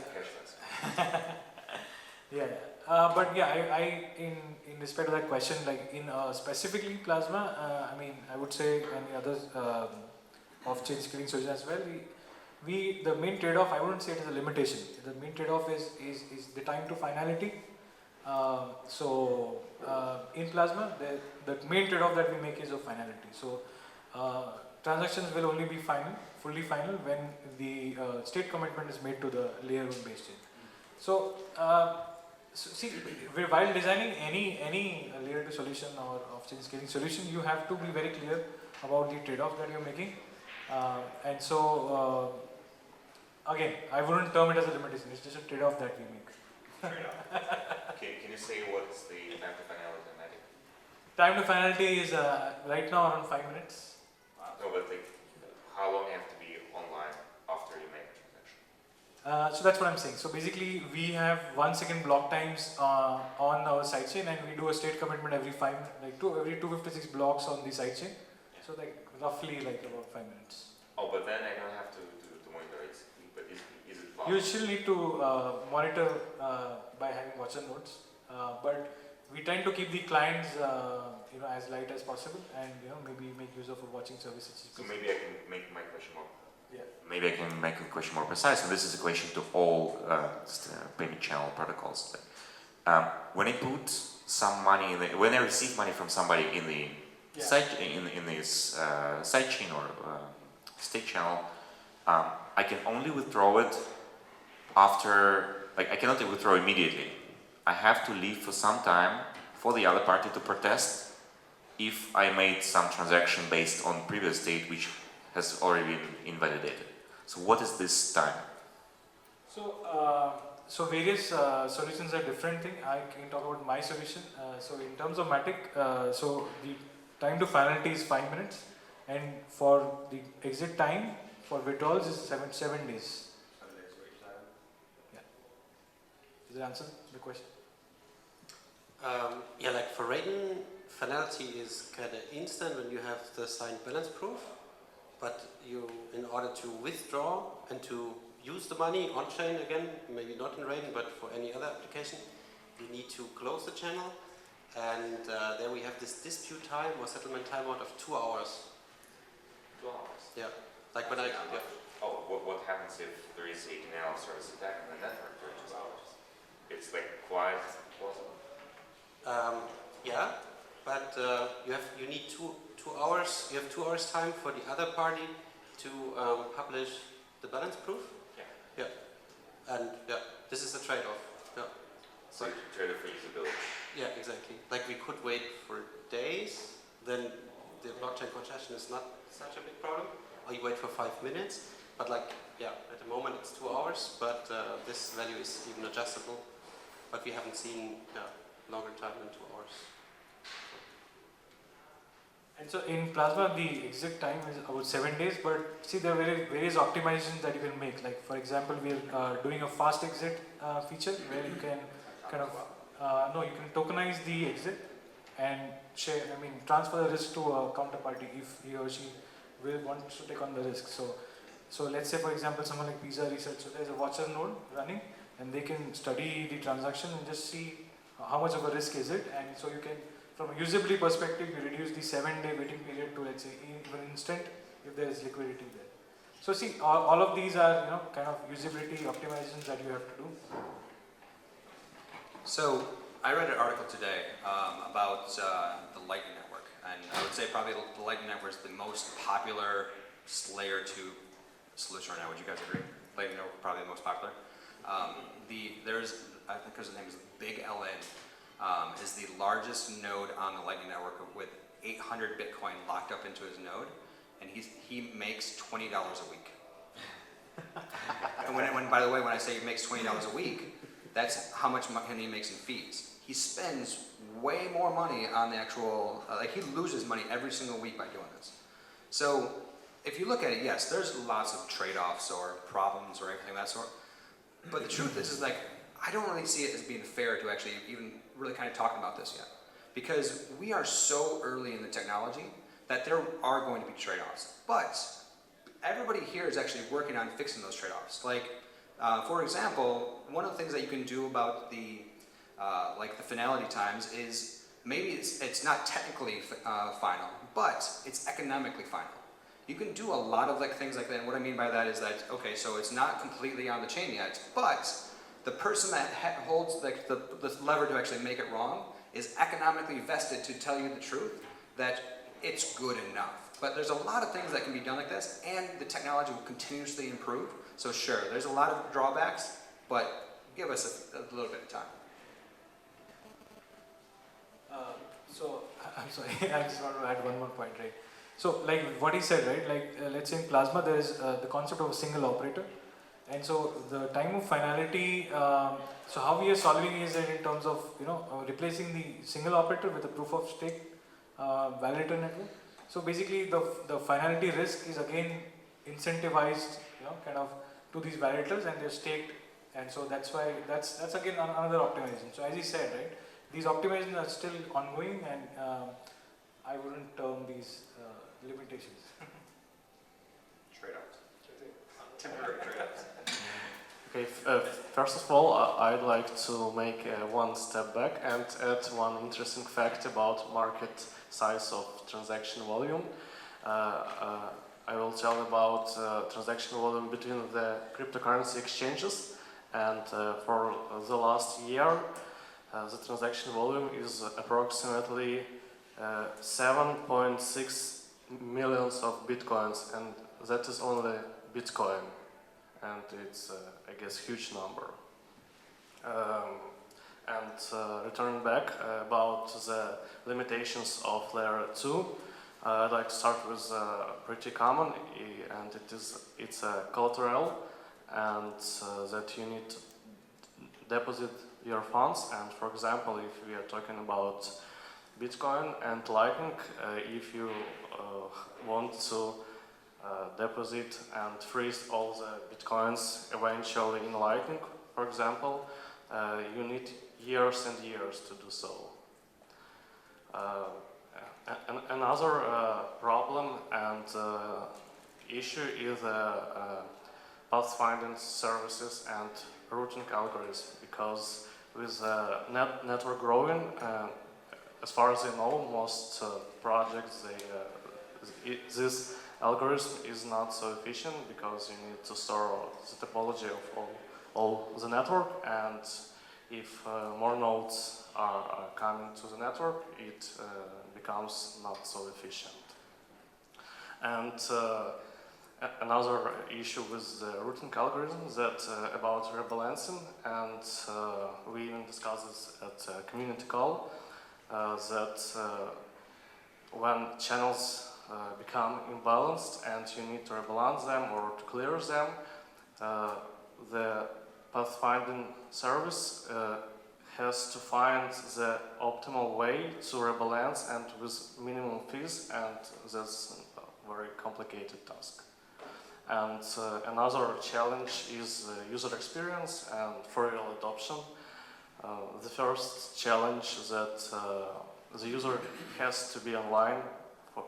Yeah. But yeah, I in respect to that question, like in specifically Plasma, I mean, I would say any other off-chain scaling solution as well. The main trade-off, I wouldn't say it is a limitation. The main trade-off is the time to finality. In Plasma, the main trade-off that we make is of finality. So transactions will only be fully final when the state commitment is made to the layer 1 base chain. So see, while designing any layer 2 solution or off-chain scaling solution, you have to be very clear about the trade-off that you're making. And so again, I wouldn't term it as a limitation. It's just a trade-off that we make. Can you say what's the time to finality on Matic? Time to finality is right now around 5 minutes. No, but like, how long you have to be online after you make a transaction? So that's what I'm saying. So basically, we have 1 second block times on our sidechain, and we do a state commitment every every 256 blocks on the sidechain. So like roughly like about 5 minutes. Oh, but then I don't have to monitor it. But is it possible? You still need to monitor by having watcher nodes, but we tend to keep the clients as light as possible, and maybe make use of a watching service such as So maybe I can make my question more. Yeah. Maybe I can make the question more precise, and this is a question to all payment channel protocols. When I put some money when I receive money from somebody in the in this sidechain or state channel, I can only withdraw it after. Like I cannot withdraw immediately. I have to leave for some time for the other party to protest if I made some transaction based on previous state which has already been invalidated. So what is this time? So various solutions are different thing. I can talk about my solution. So in terms of Matic, so the time to finality is 5 minutes, and for the exit time for withdrawals is 7 days. Yeah. Does that answer the question? Yeah, like for Raiden, finality is kind of instant when you have the signed balance proof, but in order to withdraw and to use the money on-chain again, maybe not in Raiden, but for any other application, you need to close the channel, and there we have this dispute time or settlement timeout of 2 hours. 2 hours? Yeah, like when I... Yeah. Oh, what happens if there is a denial of service attack on the network for 2 hours? It's like quite plausible. Yeah, but you need 2 hours. You have 2 hours time for the other party to publish the balance proof. Yeah, and yeah, this is the trade-off. Yeah. So trade-off for usability. Yeah, exactly. Like we could wait for days, then the blockchain congestion is not such a big problem. Or you wait for 5 minutes, but like at the moment it's 2 hours, but this value is even adjustable. But we haven't seen longer time than 2 hours. And so in Plasma, the exit time is about 7 days, but see there are various optimizations that you can make. Like for example, we are doing a fast exit feature where you can kind of, you can tokenize the exit and transfer the risk to a counterparty if he or she wants to take on the risk. So let's say for example, someone like PISA research, so there's a watcher node running, and they can study the transaction and just see how much of a risk is it, and so you can from a usability perspective, you reduce the 7-day waiting period to, let's say, even instant if there is liquidity there. So see, all of these are, kind of usability optimizations that you have to do. So I read an article today about the Lightning Network, and I would say probably the Lightning Network is the most popular layer 2 solution right now. Would you guys agree? Lightning Network is probably the most popular. I think his name is Big LN, is the largest node on the Lightning Network with 800 Bitcoin locked up into his node, and he makes $20 a week. And by the way, when I say he makes $20 a week, that's how much money he makes in fees. He spends way more money on the actual, he loses money every single week by doing this. So if you look at it, yes, there's lots of trade-offs or problems or everything of that sort. But the truth is like, I don't really see it as being fair to actually even really kind of talk about this yet. Because we are so early in the technology that there are going to be trade-offs. But everybody here is actually working on fixing those trade-offs. Like, for example, one of the things that you can do about the finality times is maybe it's not technically final, but it's economically final. You can do a lot of things like that. And what I mean by that is that, okay, so it's not completely on the chain yet, but the person that holds the lever to actually make it wrong is economically vested to tell you the truth that it's good enough. But there's a lot of things that can be done like this, and the technology will continuously improve. So sure, there's a lot of drawbacks, but give us a little bit of time. So, I'm sorry, I just want to add one more point, right? So, like what he said, right? Let's say in Plasma, there is the concept of a single operator. And so, the time of finality, so how we are solving is that in terms of, replacing the single operator with a proof of stake validator network. So, basically, the finality risk is again incentivized, kind of to these validators, and they're staked. And so, that's why, that's again another optimization. So, as he said, right? These optimizations are still ongoing, and I wouldn't term these limitations. Trade-offs. Temporary trade-offs. Okay, first of all, I'd like to make one step back and add one interesting fact about market size of transaction volume. I will tell about transaction volume between the cryptocurrency exchanges, and for the last year, the transaction volume is approximately 7.6 millions of bitcoins, and that is only Bitcoin, and it's, I guess, huge number. Returning back about the limitations of layer 2, I'd like to start with pretty common, and it's a collateral, and that you need to deposit your funds. And for example, if we are talking about Bitcoin and Lightning, if you want to deposit and freeze all the Bitcoins eventually in Lightning, for example, you need years and years to do so. Another problem and issue is pathfinding services and routing algorithms, because with network growing, as far as I know, most projects, this algorithm is not so efficient, because you need to store the topology of all the network, and if more nodes are coming to the network, it becomes not so efficient. And another issue with the routing algorithm is that about rebalancing, and we even discussed this at a community call, that when channels become imbalanced and you need to rebalance them or to clear them, the pathfinding service has to find the optimal way to rebalance and with minimum fees, and that's a very complicated task. And another challenge is user experience and for real adoption. The first challenge is that the user has to be online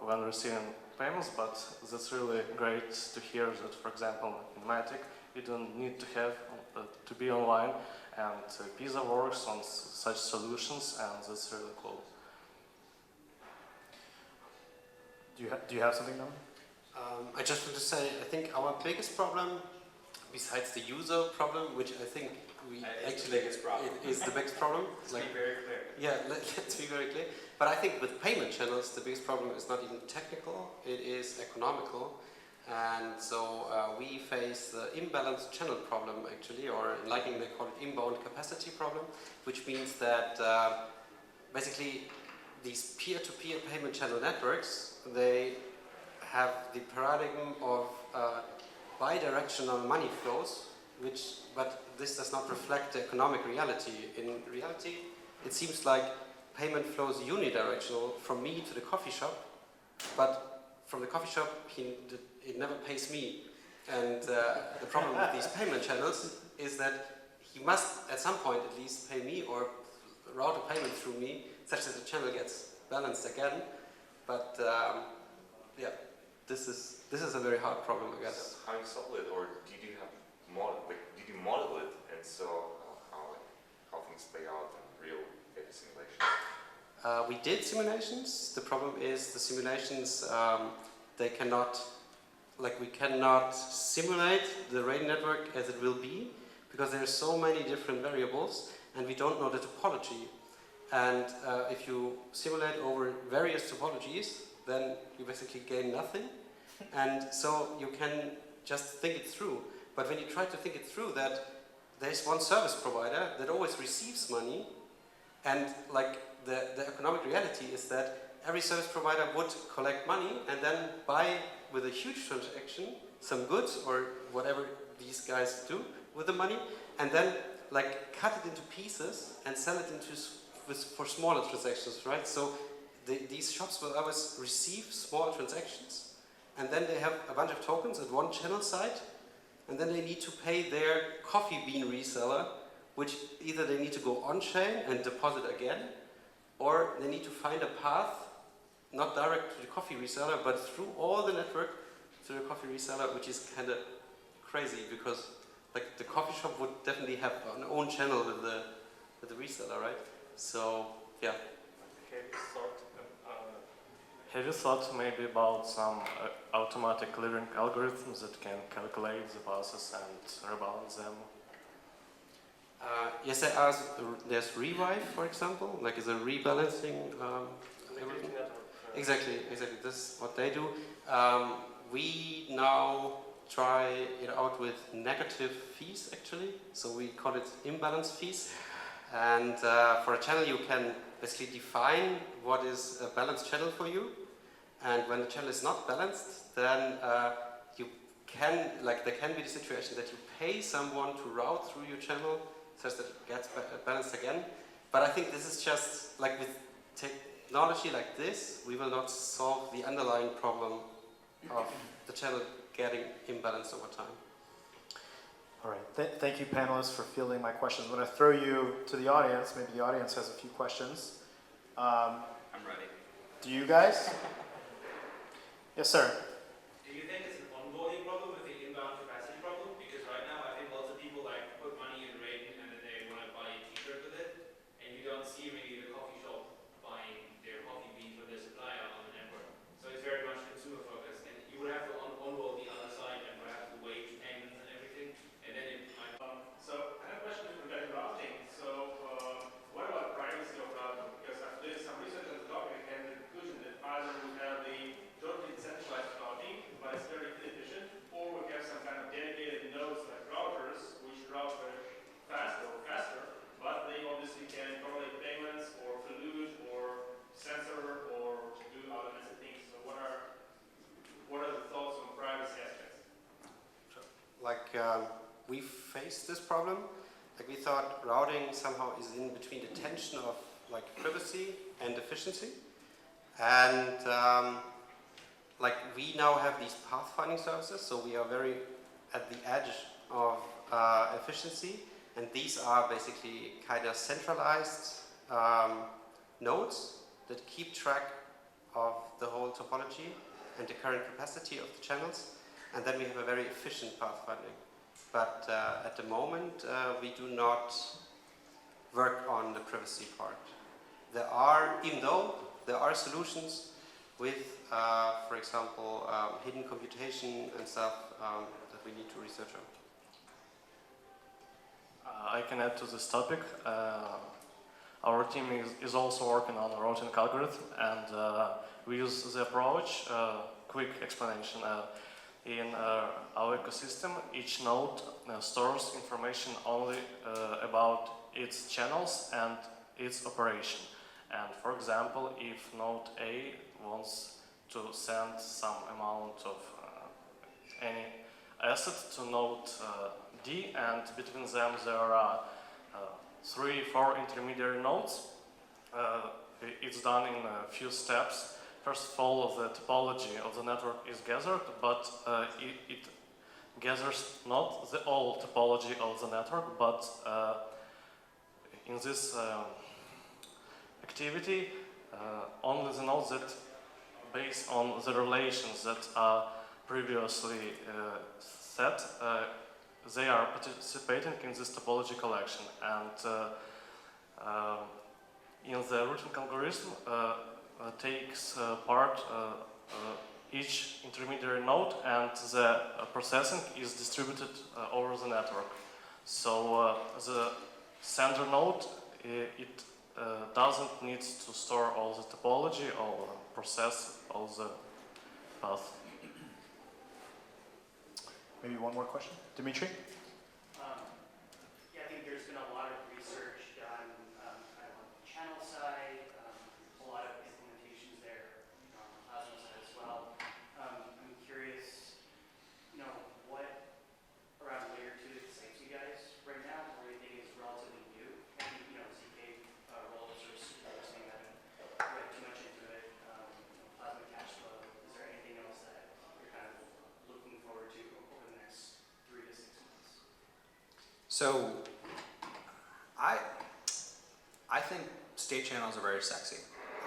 when receiving payments, but that's really great to hear that, for example, in Matic, you don't need to have to be online, and PISA works on such solutions, and that's really cool. Do you have something, Noam? I just want to say, I think our biggest problem, besides the user problem, which I think we actually is the biggest problem. Let's be very clear. Yeah, let's be very clear. But I think with payment channels, the biggest problem is not even technical, it is economical. And so we face the imbalanced channel problem actually, or in Lightning they call it inbound capacity problem, which means that basically these peer-to-peer payment channel networks, they have the paradigm of bidirectional money flows, but this does not reflect the economic reality. In reality, it seems like payment flows unidirectional from me to the coffee shop, but from the coffee shop, it never pays me. And the problem with these payment channels is that he must, at some point at least, pay me or route a payment through me, such that the channel gets balanced again. But yeah, this is a very hard problem, I guess. So how you solve it, or did you have did you model it and saw how things play out in real data simulations? We did simulations. The problem is the simulations they cannot, we cannot simulate the Raiden network as it will be because there are so many different variables and we don't know the topology. And if you simulate over various topologies, then you basically gain nothing. And so you can just think it through. But when you try to think it through, that there's one service provider that always receives money, and the economic reality is that every service provider would collect money and then buy with a huge transaction some goods or whatever these guys do with the money, and then cut it into pieces and sell it for smaller transactions, right? So these shops will always receive small transactions, and then they have a bunch of tokens at one channel side, and then they need to pay their coffee bean reseller, which either they need to go on-chain and deposit again, or they need to find a path, not direct to the coffee reseller, but through all the network to the coffee reseller, which is kind of crazy because the coffee shop would definitely have an own channel with the reseller, right? So yeah. Have you thought maybe about some automatic clearing algorithms that can calculate the passes and rebalance them? Yes, there's Revive, for example, is a rebalancing algorithm. Exactly. This is what they do. We now try it out with negative fees, actually. So we call it imbalance fees. And for a channel, you can basically define what is a balanced channel for you. And when the channel is not balanced, then you can, there can be the situation that you pay someone to route through your channel such that it gets balanced again. But I think this is just, with technology like this, we will not solve the underlying problem of the channel getting imbalanced over time. All right, thank you panelists for fielding my questions. I'm going to throw you to the audience. Maybe the audience has a few questions. I'm ready. Do you guys? Yes, sir. Do you think it's an ongoing problem with the inbound capacity problem? Because right now I think lots of people put money in Raiden and then they want to buy a t-shirt with it, and you don't see really the coffee shop buying their coffee beans from their supplier on the network. So it's very much consumer focused, and you would have to onboard the other side and perhaps the wage payments and everything, and then it might. So I have a question with regard to routing. So what about privacy of routing? Because I've done some research on the topic and came to the conclusion that either we have the totally decentralized routing, but it's very inefficient, or we have some kind of dedicated nodes like routers, which route very faster, but they obviously can correlate payments or collude or censor or do other messy things. So what are the thoughts on privacy aspects? We faced this problem. We thought routing somehow is in between the tension of privacy and efficiency. And we now have these pathfinding services, so we are very at the edge of efficiency, and these are basically kind of centralized nodes that keep track of the whole topology and the current capacity of the channels, and then we have a very efficient pathfinding. But at the moment, we do not work on the privacy part. Even though there are solutions with, for example, hidden computation and stuff that we need to research on? I can add to this topic. Our team is also working on a routing algorithm, and we use the approach, quick explanation. In our ecosystem, each node stores information only about its channels and its operation. And for example, if node A wants to send some amount of any asset to node D, and between them there are 3-4 intermediary nodes, it's done in a few steps. First of all, the topology of the network is gathered, but it gathers not the whole topology of the network, but in this activity, only the nodes that, based on the relations that are previously set, they are participating in this topology collection. And in the routing algorithm, takes part each intermediary node, and the processing is distributed over the network. So the sender node, it doesn't need to store all the topology or process all the path. Maybe one more question, Dimitri. Yeah, I think there's been a lot of research done kind of on the channel side, a lot of implementations there on the Plasma side as well. I'm curious, what around layer 2 excites you guys right now, or do you think is relatively new? I think, ZK roles are super interesting. I haven't read too much into it. Plasma cash flow. Is there anything else that you're kind of looking forward to over the next 3 to 6 months? So, I think state channels are very sexy.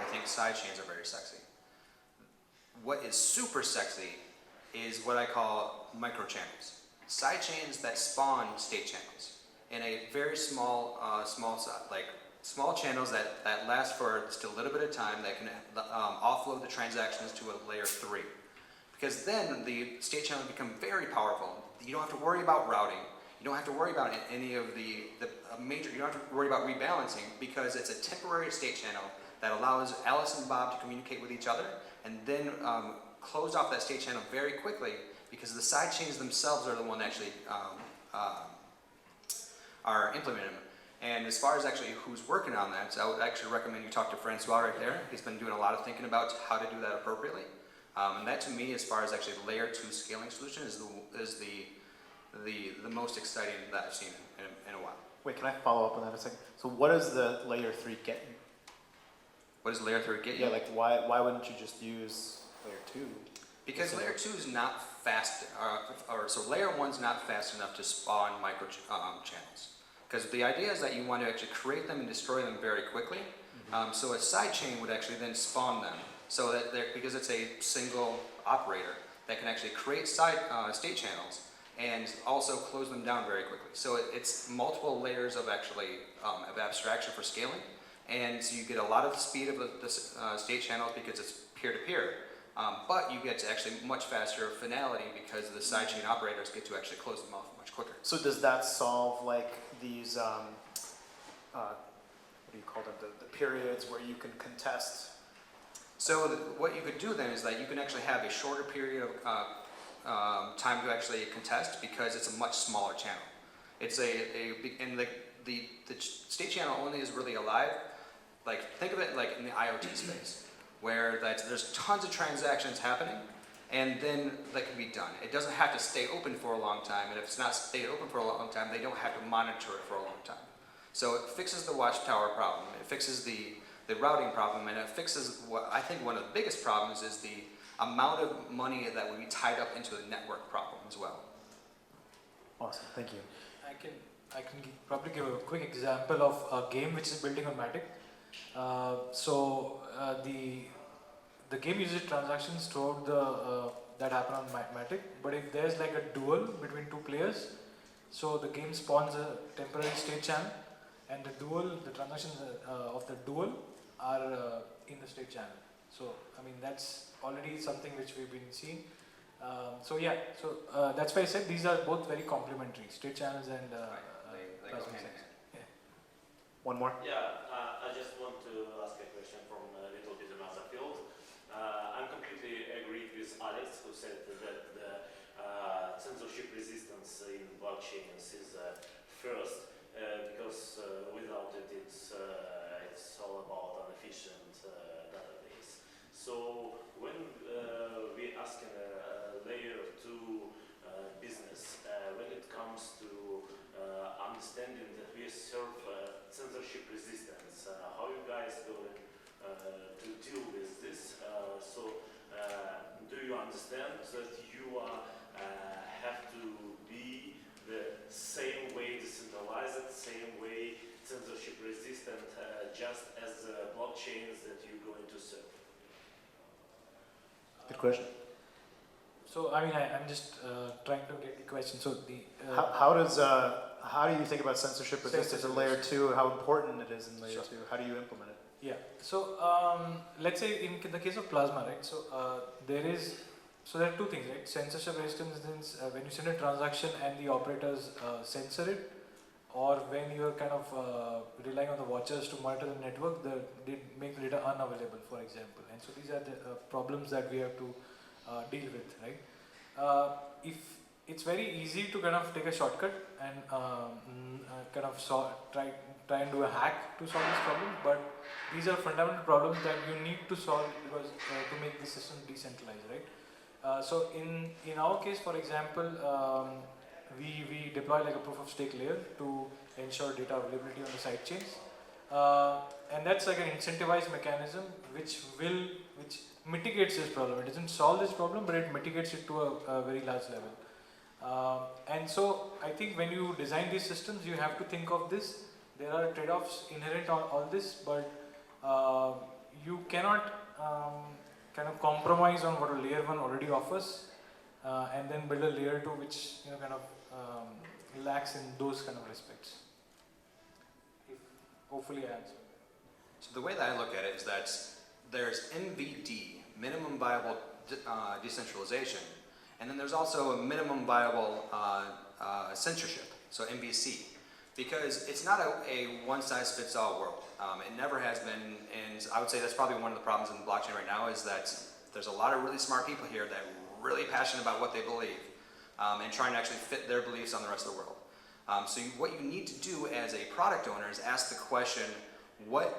I think side chains are very sexy. What is super sexy is what I call micro channels. Side chains that spawn state channels in a very small small channels that last for just a little bit of time, that can offload the transactions to a layer 3. Because then the state channels become very powerful. You don't have to worry about routing. You don't have to worry about any of the major, you don't have to worry about rebalancing, because it's a temporary state channel that allows Alice and Bob to communicate with each other, and then close off that state channel very quickly, because the side chains themselves are the one that actually are implementing them. And as far as actually who's working on that, I would actually recommend you talk to Francois right there. He's been doing a lot of thinking about how to do that appropriately. And that, to me, as far as actually the layer 2 scaling solution, is the most exciting that I've seen in a while. Wait, can I follow up on that a second? So what does the layer 3 get you? What does layer 3 get you? Yeah, like why wouldn't you just use layer 2? Because layer 2 is not fast, so layer 1's not fast enough to spawn micro channels. Because the idea is that you want to actually create them and destroy them very quickly. So a side chain would actually then spawn them. So that because it's a single operator that can actually create state channels and also close them down very quickly. So it's multiple layers of actually of abstraction for scaling, and so you get a lot of speed of the state channels because it's peer-to-peer, but you get to actually much faster finality because the sidechain operators get to actually close them off much quicker. So does that solve like these, what do you call them, the periods where you can contest? So what you could do then is that you can actually have a shorter period of time to actually contest, because it's a much smaller channel. It's and the state channel only is really alive. Like, think of it like in the IoT space, where there's tons of transactions happening, and then that can be done. It doesn't have to stay open for a long time, and if it's not stayed open for a long time, they don't have to monitor it for a long time. So it fixes the watchtower problem, it fixes the routing problem, and it fixes what I think one of the biggest problems is the amount of money that would be tied up into the network problem as well. Awesome, thank you. I can probably give a quick example of a game which is building on Matic. The game uses transactions throughout that happen on Matic, but if there's like a duel between 2 players, so the game spawns a temporary state channel, and the transactions of the duel are in the state channel. So I mean that's already something which we've been seeing. So yeah, so that's why I said these are both very complementary, state channels and They go plasma hand in sensors. hand. One more. Yeah, I just want to ask a question from a little bit another field. I'm completely agreed with Alex, who said that the censorship resistance in blockchains is first, because without it, it's all about an efficient database. So when we ask a layer 2 business, when it comes to understanding that we serve censorship resistance, how you guys going to deal with this? Do you understand that you have to be the same way decentralized, same way censorship resistant, just as the blockchains that you're going to serve? Good question. So I mean I'm just trying to get the question. So the How do you think about censorship resistance in layer 2? How important it is in layer 2? How do you implement it? Yeah. So let's say in the case of plasma, right? So there are two things, right? Censorship resistance is when you send a transaction and the operators censor it, or when you are kind of relying on the watchers to monitor the network, they make the data unavailable, for example. And so these are the problems that we have to deal with, right? If it's very easy to kind of take a shortcut and kind of try and do a hack to solve this problem, but these are fundamental problems that you need to solve because to make the system decentralized, right? So in our case, for example, we deploy like a proof of stake layer to ensure data availability on the side chains, and that's like an incentivized mechanism which mitigates this problem. It doesn't solve this problem, but it mitigates it to a very large level. And so I think when you design these systems, you have to think of this. There are trade-offs inherent on all this, but you cannot kind of compromise on what a layer 1 already offers, and then build a layer 2 which kind of lacks in those kind of respects. Hopefully I answered. So the way that I look at it is that there's MVD, minimum viable decentralization, and then there's also a minimum viable censorship, so MVC, because it's not a one-size-fits-all world. It never has been, and I would say that's probably one of the problems in the blockchain right now is that there's a lot of really smart people here that are really passionate about what they believe and trying to actually fit their beliefs on the rest of the world. What you need to do as a product owner is ask the question, what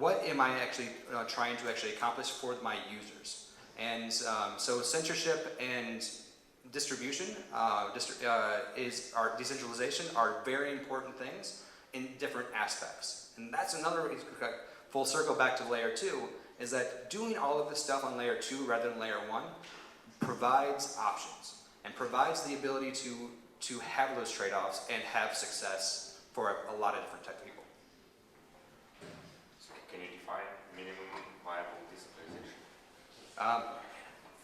am I actually trying to actually accomplish for my users? And so censorship and distribution decentralization are very important things in different aspects. And that's another full circle back to layer 2, is that doing all of this stuff on layer 2 rather than layer 1 provides options and provides the ability to have those trade-offs and have success for a lot of different type of people. So can you define minimum viable decentralization?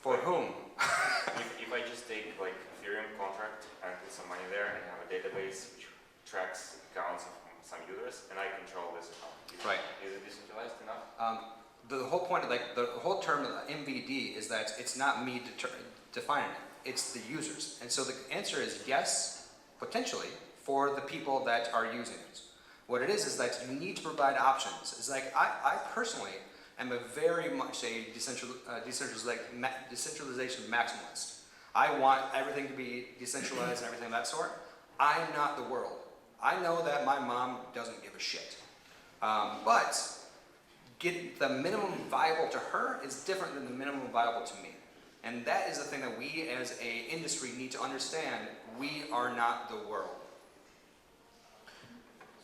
For whom? if I just take like Ethereum contract and put some money there and have a database which tracks accounts of some users and I control this account. Is it decentralized enough? The whole point of the whole term of MVD is that it's not me defining it, it's the users. And so the answer is yes, potentially, for the people that are using it. What it is that you need to provide options. It's like, I personally am a very much a decentralization maximalist. I want everything to be decentralized and everything of that sort. I'm not the world. I know that my mom doesn't give a shit. But get the minimum viable to her is different than the minimum viable to me. And that is the thing that we as an industry need to understand. We are not the world.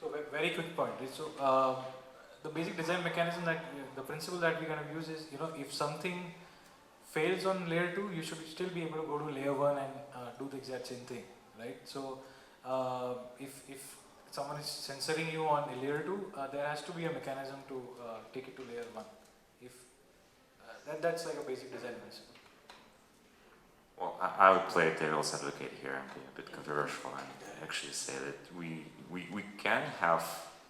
So very quick point. So the basic design mechanism the principle that we're going to use is, if something fails on layer 2, you should still be able to go to layer 1 and do the exact same thing, right? So if someone is censoring you on a layer 2, there has to be a mechanism to take it to layer 1. If that's like a basic design principle. Well, I would play devil's advocate here and be a bit controversial and actually say that we can have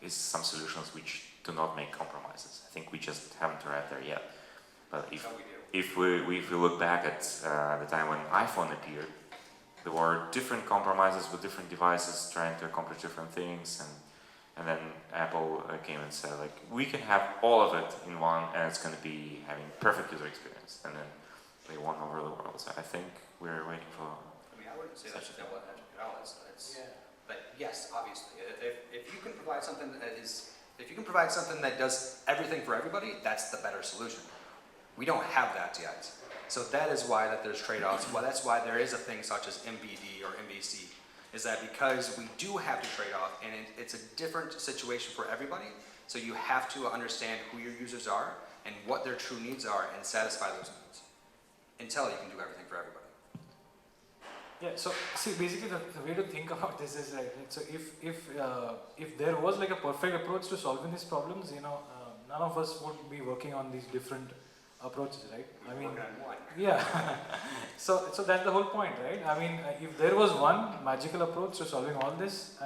some solutions which do not make compromises. I think we just haven't arrived there yet. But That's how we do. if we look back at the time when iPhone appeared, there were different compromises with different devices trying to accomplish different things, and then Apple came and said, like, we can have all of it in one, and it's going to be having perfect user experience, and then they won over the world. So I think we're waiting for. I mean, I wouldn't say that's double-edged at all. It's Yeah. like, yes, obviously, if you can provide something if you can provide something that does everything for everybody, that's the better solution. We don't have that yet. So that is why that there's trade-offs. Well, that's why there is a thing such as MBD or MBC, is that because we do have to trade off, and it's a different situation for everybody, so you have to understand who your users are and what their true needs are and satisfy those needs until you can do everything for everybody. Yeah, so see, basically the way to think about this is like, so if there was like a perfect approach to solving these problems, none of us would be working on these different approaches, right? I mean, yeah. so that's the whole point, right? I mean, if there was one magical approach to solving all this,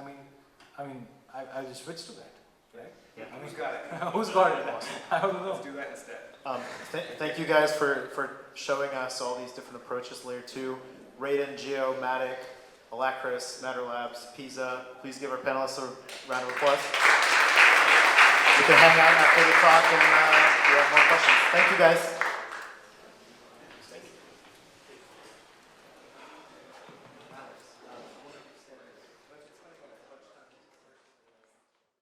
I'll just switch to that, right? Yeah. Who's got it? Who's got it? I don't know. Let's do that instead. Thank you guys for showing us all these different approaches. Layer 2, Raiden, Geo, Matic, Alacris, Matter Labs, PISA. Please give our panelists a round of applause. We can hang out after the talk and we have more questions. Thank you guys.